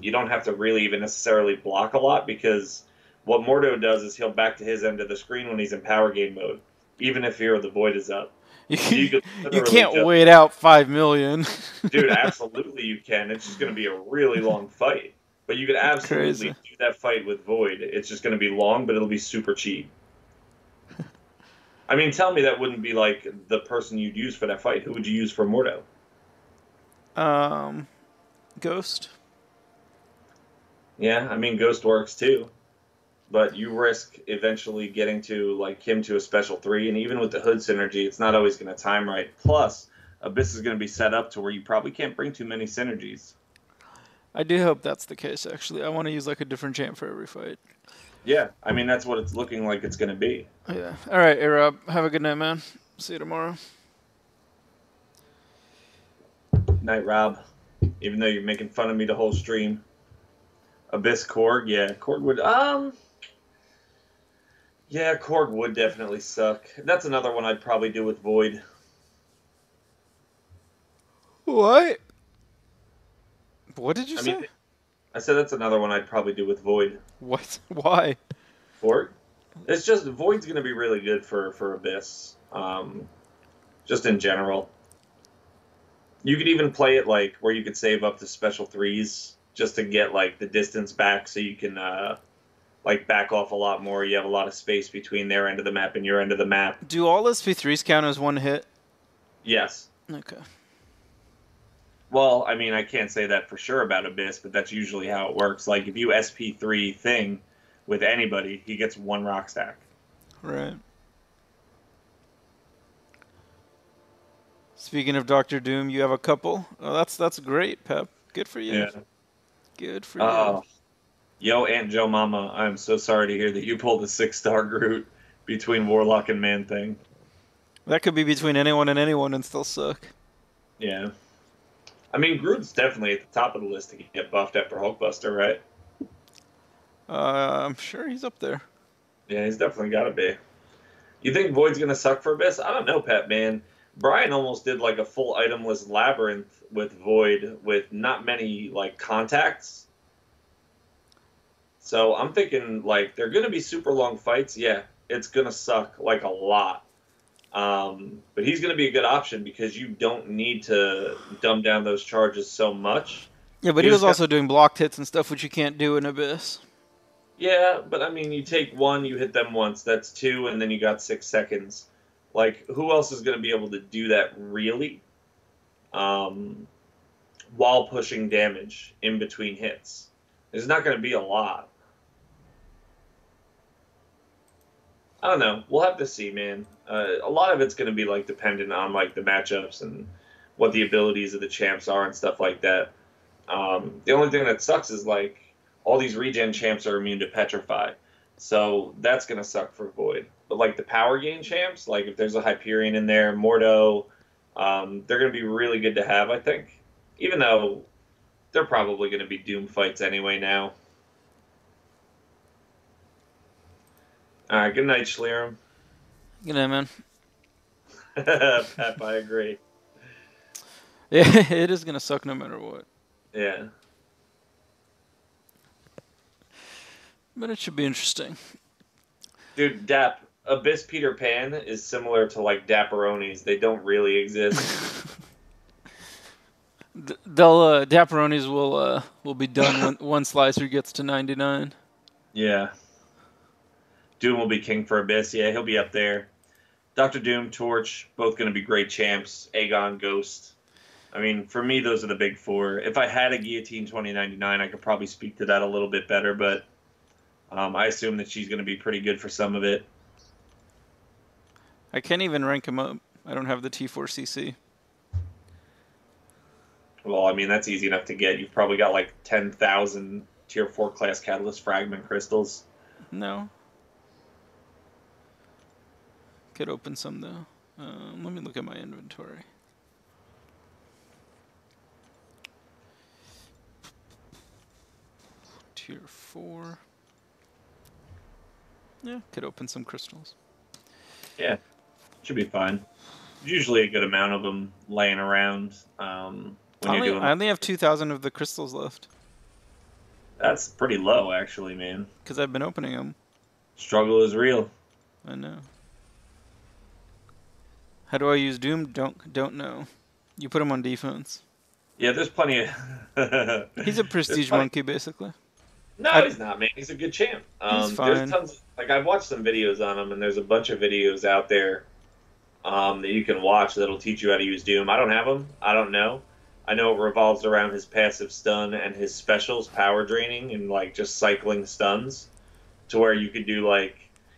Speaker 2: You don't have to really even necessarily block a lot because what Mordo does is he'll back to his end of the screen when he's in power game mode, even if Fear of the Void is up.
Speaker 1: You can't wait out 5 million.
Speaker 2: Dude, absolutely you can. It's just going to be a really long fight. But you could absolutely do that fight with Void. It's just going to be long, but it'll be super cheap. I mean, tell me that wouldn't be like the person you'd use for that fight. Who would you use for Mordo?
Speaker 1: Ghost.
Speaker 2: Yeah, I mean, Ghost works too. But you risk eventually getting to like him to a special 3, and even with the hood synergy, it's not always going to time right. Plus, Abyss is going to be set up to where you probably can't bring too many synergies.
Speaker 1: I do hope that's the case, actually. I want to use like a different champ for every fight.
Speaker 2: Yeah, I mean, that's what it's looking like it's going to be.
Speaker 1: Yeah. All right, A-Rob. Have a good night, man. See you tomorrow.
Speaker 2: Night, Rob. Even though you're making fun of me the whole stream. Abyss Korg, yeah. Korg would, yeah, Korg would definitely suck. That's another one I'd probably do with Void.
Speaker 1: What? What did you say?
Speaker 2: I said that's another one I'd probably do with Void.
Speaker 1: What? Why?
Speaker 2: Korg? It's just, Void's going to be really good for Abyss. Just in general. You could even play it like where you could save up to special 3s just to get like the distance back so you can like back off a lot more. You have a lot of space between their end of the map and your end of the map.
Speaker 1: Do all SP3s count as one hit?
Speaker 2: Yes.
Speaker 1: Okay.
Speaker 2: Well, I mean, I can't say that for sure about Abyss, but that's usually how it works. Like, if you SP3 thing with anybody, he gets one rock stack.
Speaker 1: Right. Speaking of Doctor Doom, you have a couple. Oh, that's great, Pep. Good for you.
Speaker 2: Yeah.
Speaker 1: Good for you.
Speaker 2: Oh, yo, Aunt Joe Mama, I'm so sorry to hear that you pulled a 6-star Groot between Warlock and Man Thing.
Speaker 1: That could be between anyone and still suck.
Speaker 2: Yeah. I mean, Groot's definitely at the top of the list to get buffed after Hulkbuster, right?
Speaker 1: I'm sure he's up there.
Speaker 2: Yeah, he's definitely got to be. You think Void's going to suck for Abyss? I don't know, Pep, man. Brian almost did like a full itemless Labyrinth with Void with not many like contacts. So I'm thinking like they're going to be super long fights. Yeah, it's going to suck like a lot. But he's going to be a good option because you don't need to dumb down those charges so much.
Speaker 1: Yeah, but he was also doing blocked hits and stuff, which you can't do in Abyss.
Speaker 2: Yeah, but I mean, you take one, you hit them once, that's 2, and then you got 6 seconds. Like, who else is going to be able to do that really? While pushing damage in between hits. There's not going to be a lot. I don't know. We'll have to see, man. A lot of it's going to be like dependent on like the matchups and what the abilities of the champs are and stuff like that. The only thing that sucks is like all these regen champs are immune to Petrify, so that's going to suck for Void. But like the power gain champs, like if there's a Hyperion in there, Mordo, they're going to be really good to have, I think. Even though they're probably going to be Doom fights anyway now. All right, good night, Schlerum.
Speaker 1: Good night, man.
Speaker 2: Pep, I agree.
Speaker 1: Yeah, it is going to suck no matter what.
Speaker 2: Yeah.
Speaker 1: But it should be interesting.
Speaker 2: Dude, Abyss Peter Pan is similar to like Dapperonis. They don't really exist.
Speaker 1: Dapperonis will be done when one slicer gets to 99.
Speaker 2: Yeah. Doom will be king for Abyss. Yeah, he'll be up there. Dr. Doom, Torch, both going to be great champs. Aegon, Ghost. I mean, for me, those are the big 4. If I had a Guillotine 2099, I could probably speak to that a little bit better, but I assume that she's going to be pretty good for some of it.
Speaker 1: I can't even rank him up. I don't have the T4CC.
Speaker 2: Well, I mean, that's easy enough to get. You've probably got like 10,000 Tier 4 class Catalyst Fragment crystals.
Speaker 1: No. Could open some, though. Let me look at my inventory. Tier 4. Yeah, could open some crystals.
Speaker 2: Yeah, should be fine. Usually a good amount of them laying around when you're doing.
Speaker 1: I only have 2,000 of the crystals left.
Speaker 2: That's pretty low, actually, man.
Speaker 1: Because I've been opening them.
Speaker 2: Struggle is real.
Speaker 1: I know. How do I use Doom? Don't know. You put him on defense.
Speaker 2: Yeah, there's plenty of...
Speaker 1: He's a prestige monkey, basically.
Speaker 2: No, he's not, man. He's a good champ.
Speaker 1: He's fine.
Speaker 2: There's tons... Like, I've watched some videos on him, and there's a bunch of videos out there that you can watch that'll teach you how to use Doom. I don't have them. I don't know. I know it revolves around his passive stun and his specials, power draining, and, like, just cycling stuns to where you could do, like,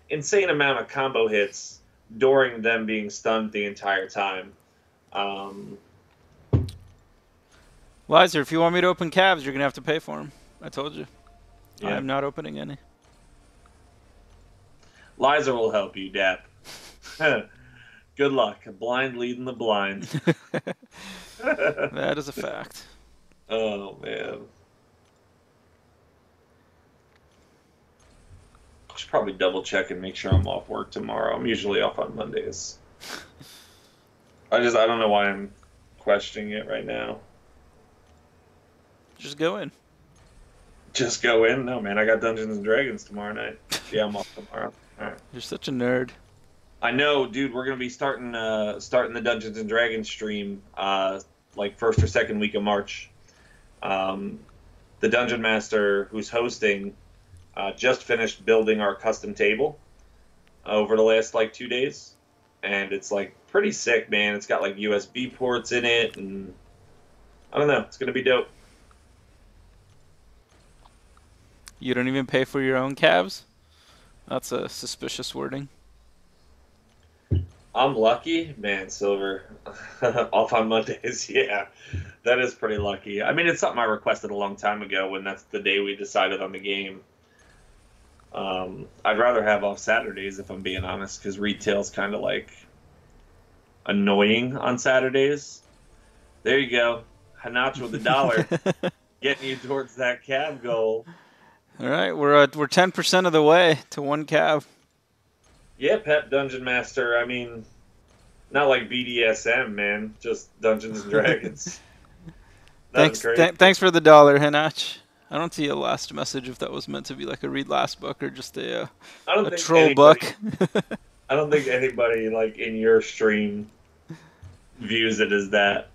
Speaker 2: insane amount of combo hits during them being stunned the entire time.
Speaker 1: Lizer, if you want me to open calves, you're going to have to pay for them. I told you.
Speaker 2: Yeah.
Speaker 1: I'm not opening any.
Speaker 2: Liza will help you, Dap. Good luck. Blind leading the blind.
Speaker 1: That is a fact.
Speaker 2: Oh, man. I should probably double check and make sure I'm off work tomorrow. I'm usually off on Mondays. I don't know why I'm questioning it right now.
Speaker 1: Just go in.
Speaker 2: Just go in? No, man. I got Dungeons and Dragons tomorrow night. Yeah, I'm off tomorrow. All right.
Speaker 1: You're such a nerd.
Speaker 2: I know, dude. We're gonna be starting the Dungeons and Dragons stream like first or second week of March. The Dungeon Master who's hosting Just finished building our custom table over the last like 2 days, and it's like pretty sick, man. It's got like USB ports in it, and I don't know. It's gonna be dope.
Speaker 1: You don't even pay for your own calves? That's a suspicious wording.
Speaker 2: I'm lucky, man. Silver off on Mondays. Yeah, that is pretty lucky. I mean, it's something I requested a long time ago when that's the day we decided on the game. I'd rather have off Saturdays if I'm being honest, because retail's kind of like annoying on Saturdays. There you go, Hanach with $1, getting you towards that cab goal.
Speaker 1: All right, we're 10% of the way to 1 cab.
Speaker 2: Yeah, Pep Dungeon Master. I mean, not like BDSM, man. Just Dungeons and Dragons.
Speaker 1: Thanks for the $1, Hanach. I don't see a last message if that was meant to be like a read last book or just a troll buck.
Speaker 2: I don't think anybody like in your stream views it as that.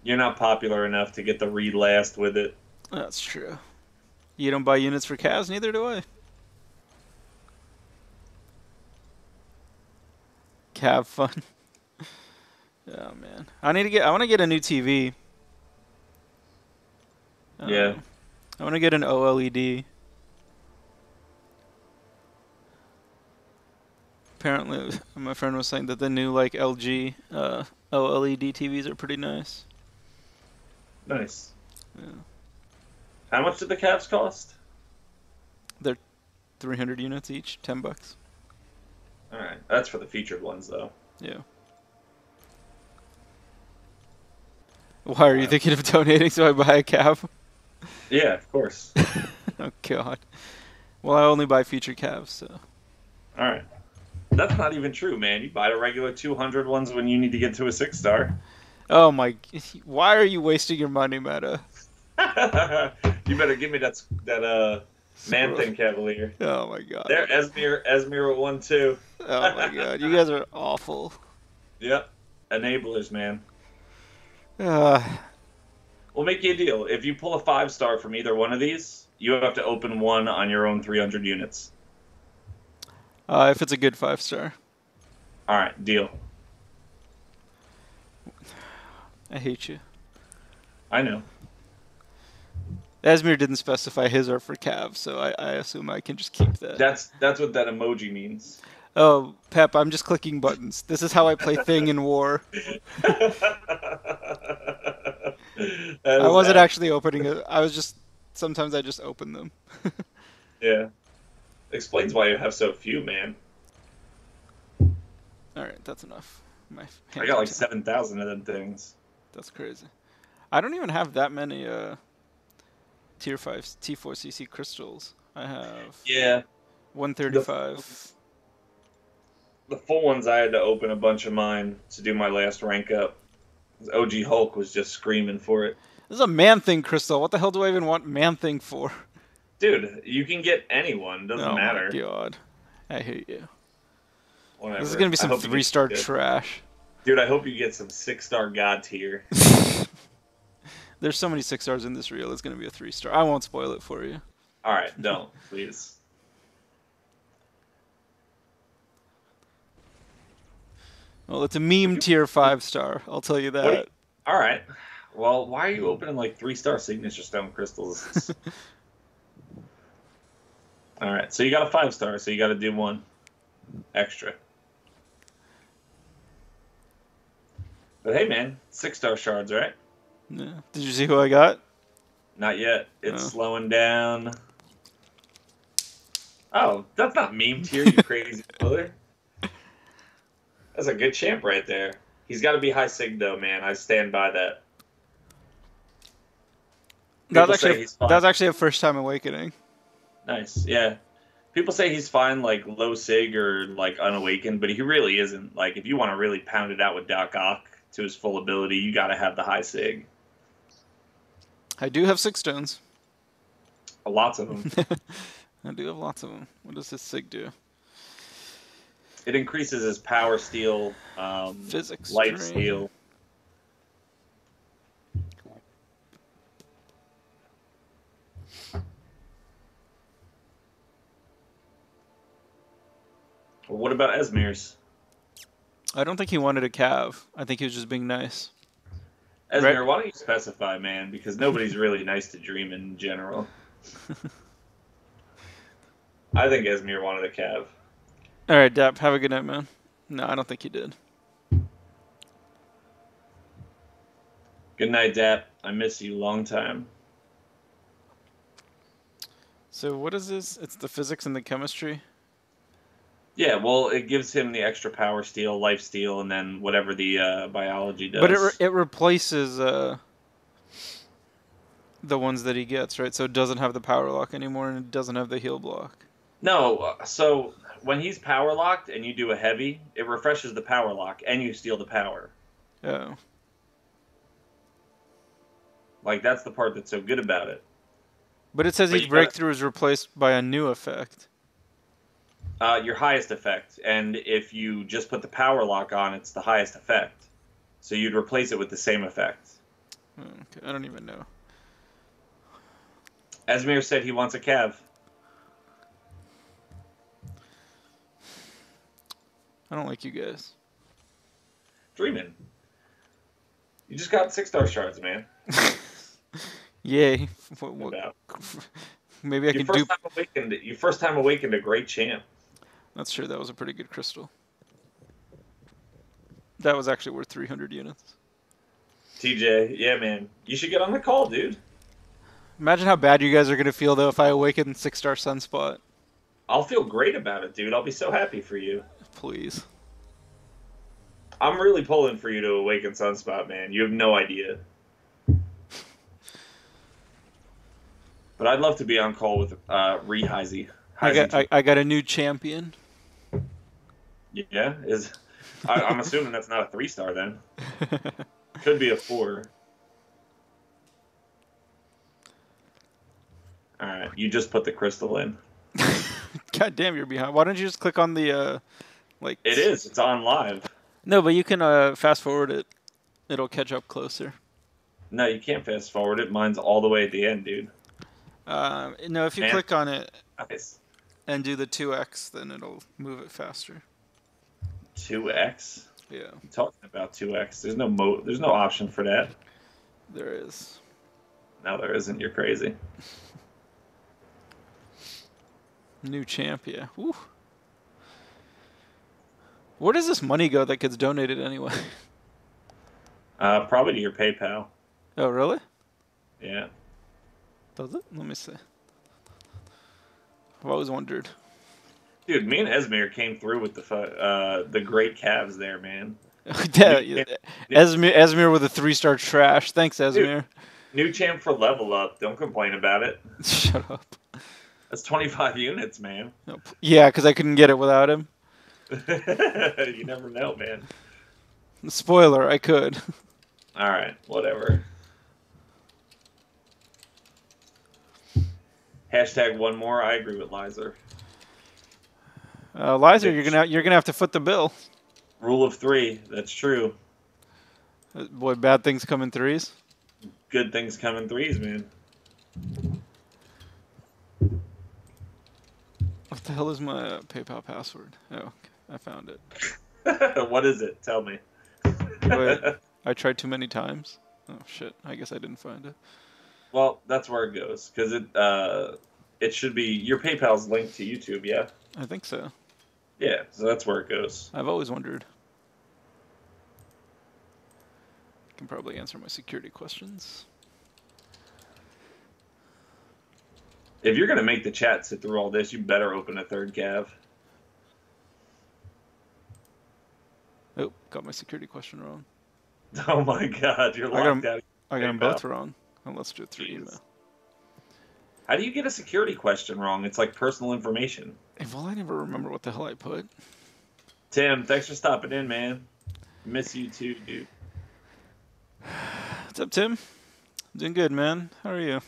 Speaker 2: You're not popular enough to get the read last with it.
Speaker 1: That's true. You don't buy units for calves, neither do I. Cav fun. Oh man, I want to get a new TV.
Speaker 2: Yeah.
Speaker 1: I want to get an OLED. Apparently, my friend was saying that the new like LG OLED TVs are pretty nice.
Speaker 2: Nice.
Speaker 1: Yeah.
Speaker 2: How much did the calves cost?
Speaker 1: They're 300 units each, $10.
Speaker 2: All right, that's for the featured ones though.
Speaker 1: Yeah. Why are you thinking of donating so I buy a calf?
Speaker 2: Yeah, of course.
Speaker 1: Oh god. Well, I only buy featured calves, so.
Speaker 2: All right. That's not even true, man. You buy the regular 200 ones when you need to get to a 6-star.
Speaker 1: Oh my! Why are you wasting your money, Meta?
Speaker 2: You better give me that Man-Thing Cavalier.
Speaker 1: Oh my god.
Speaker 2: There, Esmir at 1-2.
Speaker 1: Oh my god, you guys are awful.
Speaker 2: Yep. Enablers, man.
Speaker 1: Uh,
Speaker 2: We'll make you a deal. If you pull a 5-star from either one of these, you have to open one on your own 300 units.
Speaker 1: if it's a good 5-star.
Speaker 2: All right, deal.
Speaker 1: I hate you.
Speaker 2: I know.
Speaker 1: Esmir didn't specify his are for calves, so I assume I can just keep that.
Speaker 2: That's what that emoji means.
Speaker 1: Oh, Pep, I'm just clicking buttons. This is how I play Thing in War. I wasn't actually opening it. I was just... Sometimes I just open them.
Speaker 2: Yeah. Explains why you have so few, man.
Speaker 1: Alright, that's enough.
Speaker 2: I got like 7,000 of them things.
Speaker 1: That's crazy. I don't even have that many Tier 5 T4CC crystals. I have 135.
Speaker 2: The full ones I had to open a bunch of mine to do my last rank up. OG Hulk was just screaming for it.
Speaker 1: This is a Man-Thing crystal. What the hell do I even want Man-Thing for?
Speaker 2: Dude, you can get anyone. Doesn't matter.
Speaker 1: Oh my god. I hate you.
Speaker 2: Whatever.
Speaker 1: This is going to be some 3-star trash.
Speaker 2: Dude, I hope you get some 6-star god tier.
Speaker 1: There's so many 6-stars in this reel. It's going to be a 3-star. I won't spoil it for you.
Speaker 2: Alright, don't. Please.
Speaker 1: Well, it's a meme tier 5-star. I'll tell you that.
Speaker 2: Alright. Well, why are you opening like 3-star signature stone crystals? Alright, so you got a 5-star, so you got to do one extra. But hey, man, 6-star shards, right?
Speaker 1: Yeah. Did you see who I got?
Speaker 2: Not yet. It's slowing down. Oh, that's not meme tier, you crazy mother. That's a good champ right there. He's got to be high sig though, man. I stand by that.
Speaker 1: That's actually a first time awakening.
Speaker 2: Nice, yeah. People say he's fine, like low sig or like unawakened, but he really isn't. Like if you want to really pound it out with Doc Ock to his full ability, you got to have the high sig.
Speaker 1: I do have 6 stones.
Speaker 2: Lots of them.
Speaker 1: I do have lots of them. What does this sig do?
Speaker 2: It increases his power steal,
Speaker 1: physics,
Speaker 2: life steal. What about Esmir's?
Speaker 1: I don't think he wanted a cav. I think he was just being nice. Right?
Speaker 2: Esmir, why don't you specify, man? Because nobody's really nice to Dream in general. I think Esmir wanted a cav.
Speaker 1: All right, Dap. Have a good night, man. No, I don't think he did.
Speaker 2: Good night, Dap. I miss you long time.
Speaker 1: So what is this? It's the physics and the chemistry?
Speaker 2: Yeah, well, it gives him the extra power steal, life steal, and then whatever the biology does.
Speaker 1: But it replaces the ones that he gets, right? So it doesn't have the power lock anymore, and it doesn't have the heal block.
Speaker 2: No, so when he's power locked and you do a heavy, it refreshes the power lock, and you steal the power.
Speaker 1: Oh.
Speaker 2: Like, that's the part that's so good about it.
Speaker 1: But it says each breakthrough is replaced by a new effect.
Speaker 2: Your highest effect, and if you just put the power lock on, it's the highest effect. So you'd replace it with the same effect.
Speaker 1: Okay, I don't even know.
Speaker 2: Esmir said he wants a cav.
Speaker 1: I don't like you guys.
Speaker 2: Dreamin'. You just got 6-star shards, man.
Speaker 1: Yay. Maybe I can do...
Speaker 2: Your first time awakened a great champ.
Speaker 1: That's true. That was a pretty good crystal. That was actually worth 300 units.
Speaker 2: TJ, yeah, man. You should get on the call, dude.
Speaker 1: Imagine how bad you guys are going to feel, though, if I awaken 6-star Sunspot.
Speaker 2: I'll feel great about it, dude. I'll be so happy for you.
Speaker 1: Please.
Speaker 2: I'm really pulling for you to awaken Sunspot, man. You have no idea. But I'd love to be on call with Reheisey.
Speaker 1: I got a new champion.
Speaker 2: Yeah? I'm assuming that's not a 3-star then. Could be a 4. Alright, you just put the crystal in.
Speaker 1: God damn, you're behind. Why don't you just click on the, like...
Speaker 2: It is. It's on live.
Speaker 1: No, but you can fast forward it. It'll catch up closer.
Speaker 2: No, you can't fast forward it. Mine's all the way at the end, dude.
Speaker 1: No, if you click on it
Speaker 2: nice.
Speaker 1: And do the 2x, then it'll move it faster.
Speaker 2: 2x?
Speaker 1: Yeah.
Speaker 2: I'm talking about 2x. There's no option for that.
Speaker 1: There is.
Speaker 2: No, there isn't. You're crazy.
Speaker 1: New champ, yeah. Woo. Where does this money go that gets donated anyway?
Speaker 2: Probably to your PayPal.
Speaker 1: Oh, really?
Speaker 2: Yeah.
Speaker 1: Does it? Let me see. I've always wondered.
Speaker 2: Dude, me and Esmir came through with the great calves there, man.
Speaker 1: Yeah, Esmir with a 3-star trash. Thanks, Esmir.
Speaker 2: Dude, new champ for level up. Don't complain about it.
Speaker 1: Shut up.
Speaker 2: That's 25 units, man.
Speaker 1: Yeah, because I couldn't get it without him.
Speaker 2: You never know, man.
Speaker 1: Spoiler, I could.
Speaker 2: Alright, whatever. Hashtag one more. I agree with Lizer.
Speaker 1: Lizer, you're gonna have to foot the bill.
Speaker 2: Rule of 3. That's true.
Speaker 1: Boy, bad things come in 3s.
Speaker 2: Good things come in 3s, man.
Speaker 1: What the hell is my PayPal password? Oh, okay. I found
Speaker 2: it. What is it? Tell me.
Speaker 1: Wait, I tried too many times. Oh shit! I guess I didn't find it.
Speaker 2: Well, that's where it goes, because it should be your PayPal's linked to YouTube, yeah.
Speaker 1: I think so.
Speaker 2: Yeah, so that's where it goes.
Speaker 1: I've always wondered. I can probably answer my security questions.
Speaker 2: If you're gonna make the chat sit through all this, you better open a 3rd cav.
Speaker 1: Oh, got my security question wrong.
Speaker 2: Oh my god, you're locked out.
Speaker 1: I got them both wrong. Well, let's do it through email.
Speaker 2: How do you get a security question wrong? It's like personal information.
Speaker 1: Well, I never remember what the hell I put.
Speaker 2: Tim, thanks for stopping in, man. Miss you too, dude.
Speaker 1: What's up, Tim? Doing good, man. How are you?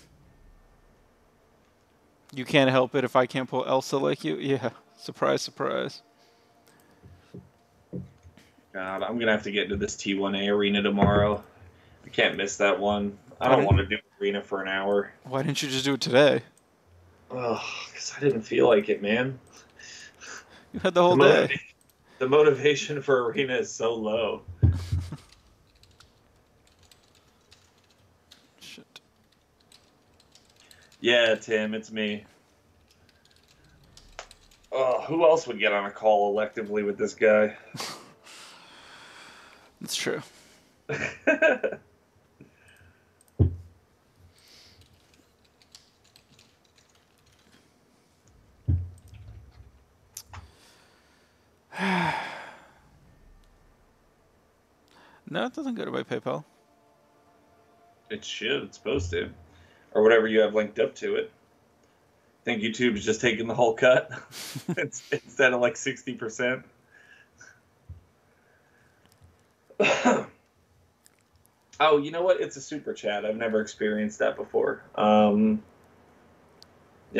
Speaker 1: You can't help it if I can't pull Elsa like you? Yeah. Surprise, surprise.
Speaker 2: God, I'm going to have to get into this T1A arena tomorrow. I can't miss that one. I don't want to do arena for an hour.
Speaker 1: Why didn't you just do it today?
Speaker 2: Oh, because I didn't feel like it, man.
Speaker 1: You had the whole
Speaker 2: The,
Speaker 1: day.
Speaker 2: the motivation for arena is so low.
Speaker 1: Shit.
Speaker 2: Yeah, Tim, it's me. Oh, who else would get on a call electively with this guy?
Speaker 1: That's true. No, it doesn't go to my PayPal.
Speaker 2: It should. It's supposed to. Or whatever you have linked up to it. I think YouTube is just taking the whole cut instead of like 60%. Oh, you know what? It's a super chat. I've never experienced that before. Yeah,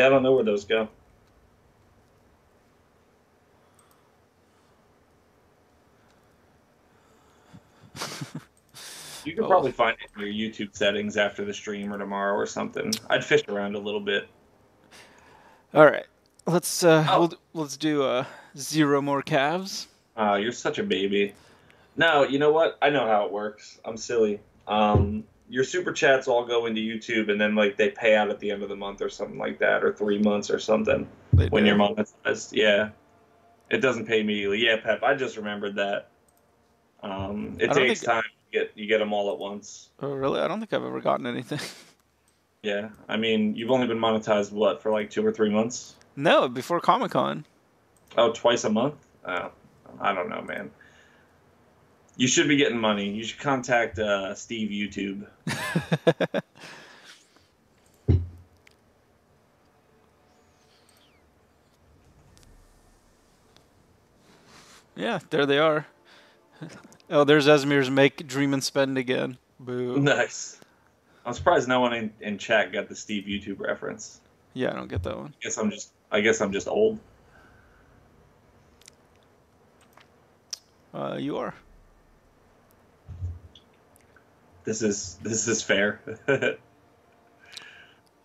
Speaker 2: I don't know where those go. You could probably find it in your YouTube settings after the stream or tomorrow or something. I'd fish around a little bit.
Speaker 1: All right, let's let's do 0 more calves.
Speaker 2: You're such a baby. No, you know what? I know how it works. I'm silly. Your super chats all go into YouTube, and then like they pay out at the end of the month or something like that, or 3 months or something when you're monetized. Yeah, it doesn't pay immediately. Yeah, Pep, I just remembered that. It takes time to get them all at once.
Speaker 1: Oh, really? I don't think I've ever gotten anything.
Speaker 2: Yeah, I mean, you've only been monetized what for like 2 or 3 months?
Speaker 1: No, before Comic-Con.
Speaker 2: Oh, twice a month? I don't know, man. You should be getting money. You should contact Steve YouTube.
Speaker 1: Yeah, there they are. Oh, there's Esmir's Make, Dream, and Spend again. Boo.
Speaker 2: Nice. I'm surprised no one in chat got the Steve YouTube reference.
Speaker 1: Yeah, I don't get that one.
Speaker 2: I guess I'm just old.
Speaker 1: You are.
Speaker 2: This is fair.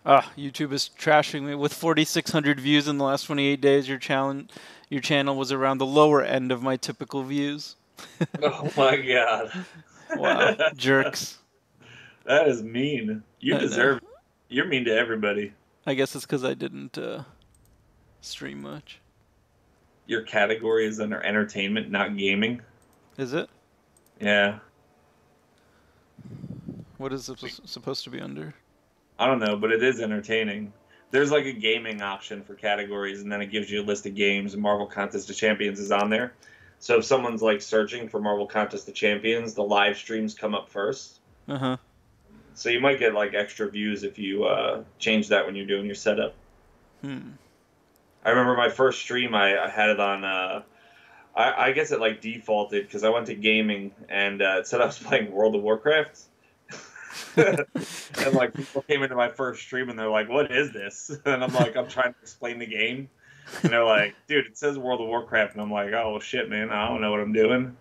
Speaker 1: YouTube is trashing me with 4,600 views in the last 28 days. Your channel was around the lower end of my typical views.
Speaker 2: Oh my god.
Speaker 1: Wow, jerks.
Speaker 2: That is mean. You deserve it. You're mean to everybody.
Speaker 1: I guess it's because I didn't stream much.
Speaker 2: Your category is under entertainment, not gaming.
Speaker 1: Is it?
Speaker 2: Yeah.
Speaker 1: What is it supposed to be under?
Speaker 2: I don't know, but it is entertaining. There's like a gaming option for categories, and then it gives you a list of games, and Marvel Contest of Champions is on there. So if someone's like searching for Marvel Contest of Champions, the live streams come up first.
Speaker 1: Uh-huh.
Speaker 2: So you might get like extra views if you change that when you're doing your setup. I remember my first stream, I had it on, I guess it like defaulted because I went to gaming and it said I was playing World of Warcraft. And like people came into my first stream and they're like, "What is this?" And I'm like, "I'm trying to explain the game." And they're like, "Dude, it says World of Warcraft." And I'm like, "Oh shit, man, I don't know what I'm doing."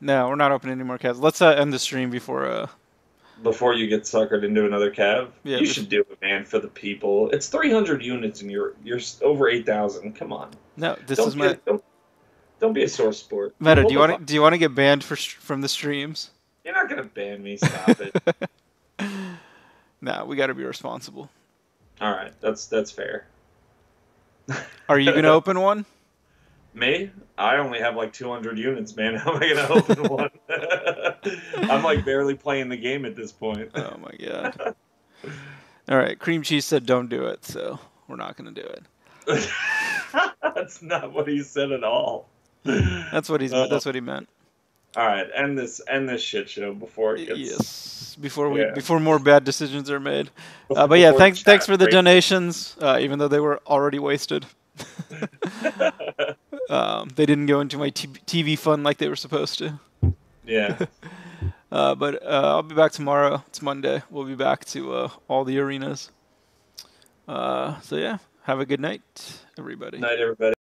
Speaker 1: No, we're not opening any more calves. Let's end the stream before
Speaker 2: you get suckered into another cav.
Speaker 1: Yeah,
Speaker 2: you should do it, man, for the people. It's 300 units and you're over 8,000. Come on.
Speaker 1: No,
Speaker 2: Don't be a sore sport.
Speaker 1: Meta, do you want to get banned from the streams?
Speaker 2: You're not gonna ban me. Stop it.
Speaker 1: Nah, we got to be responsible.
Speaker 2: All right, that's fair.
Speaker 1: Are you gonna open one?
Speaker 2: Me? I only have like 200 units, man. How am I gonna open one? I'm like barely playing the game at this point.
Speaker 1: Oh my god. All right, Cream Cheese said don't do it, so we're not gonna do it.
Speaker 2: That's not what he said at all.
Speaker 1: That's what he meant.
Speaker 2: All right, end this shit show before it gets
Speaker 1: before more bad decisions are made. But yeah, thanks for the donations, even though they were already wasted. They didn't go into my TV fund like they were supposed to.
Speaker 2: Yeah.
Speaker 1: But I'll be back tomorrow. It's Monday. We'll be back to all the arenas. So yeah, have a good night, everybody.
Speaker 2: Night, everybody.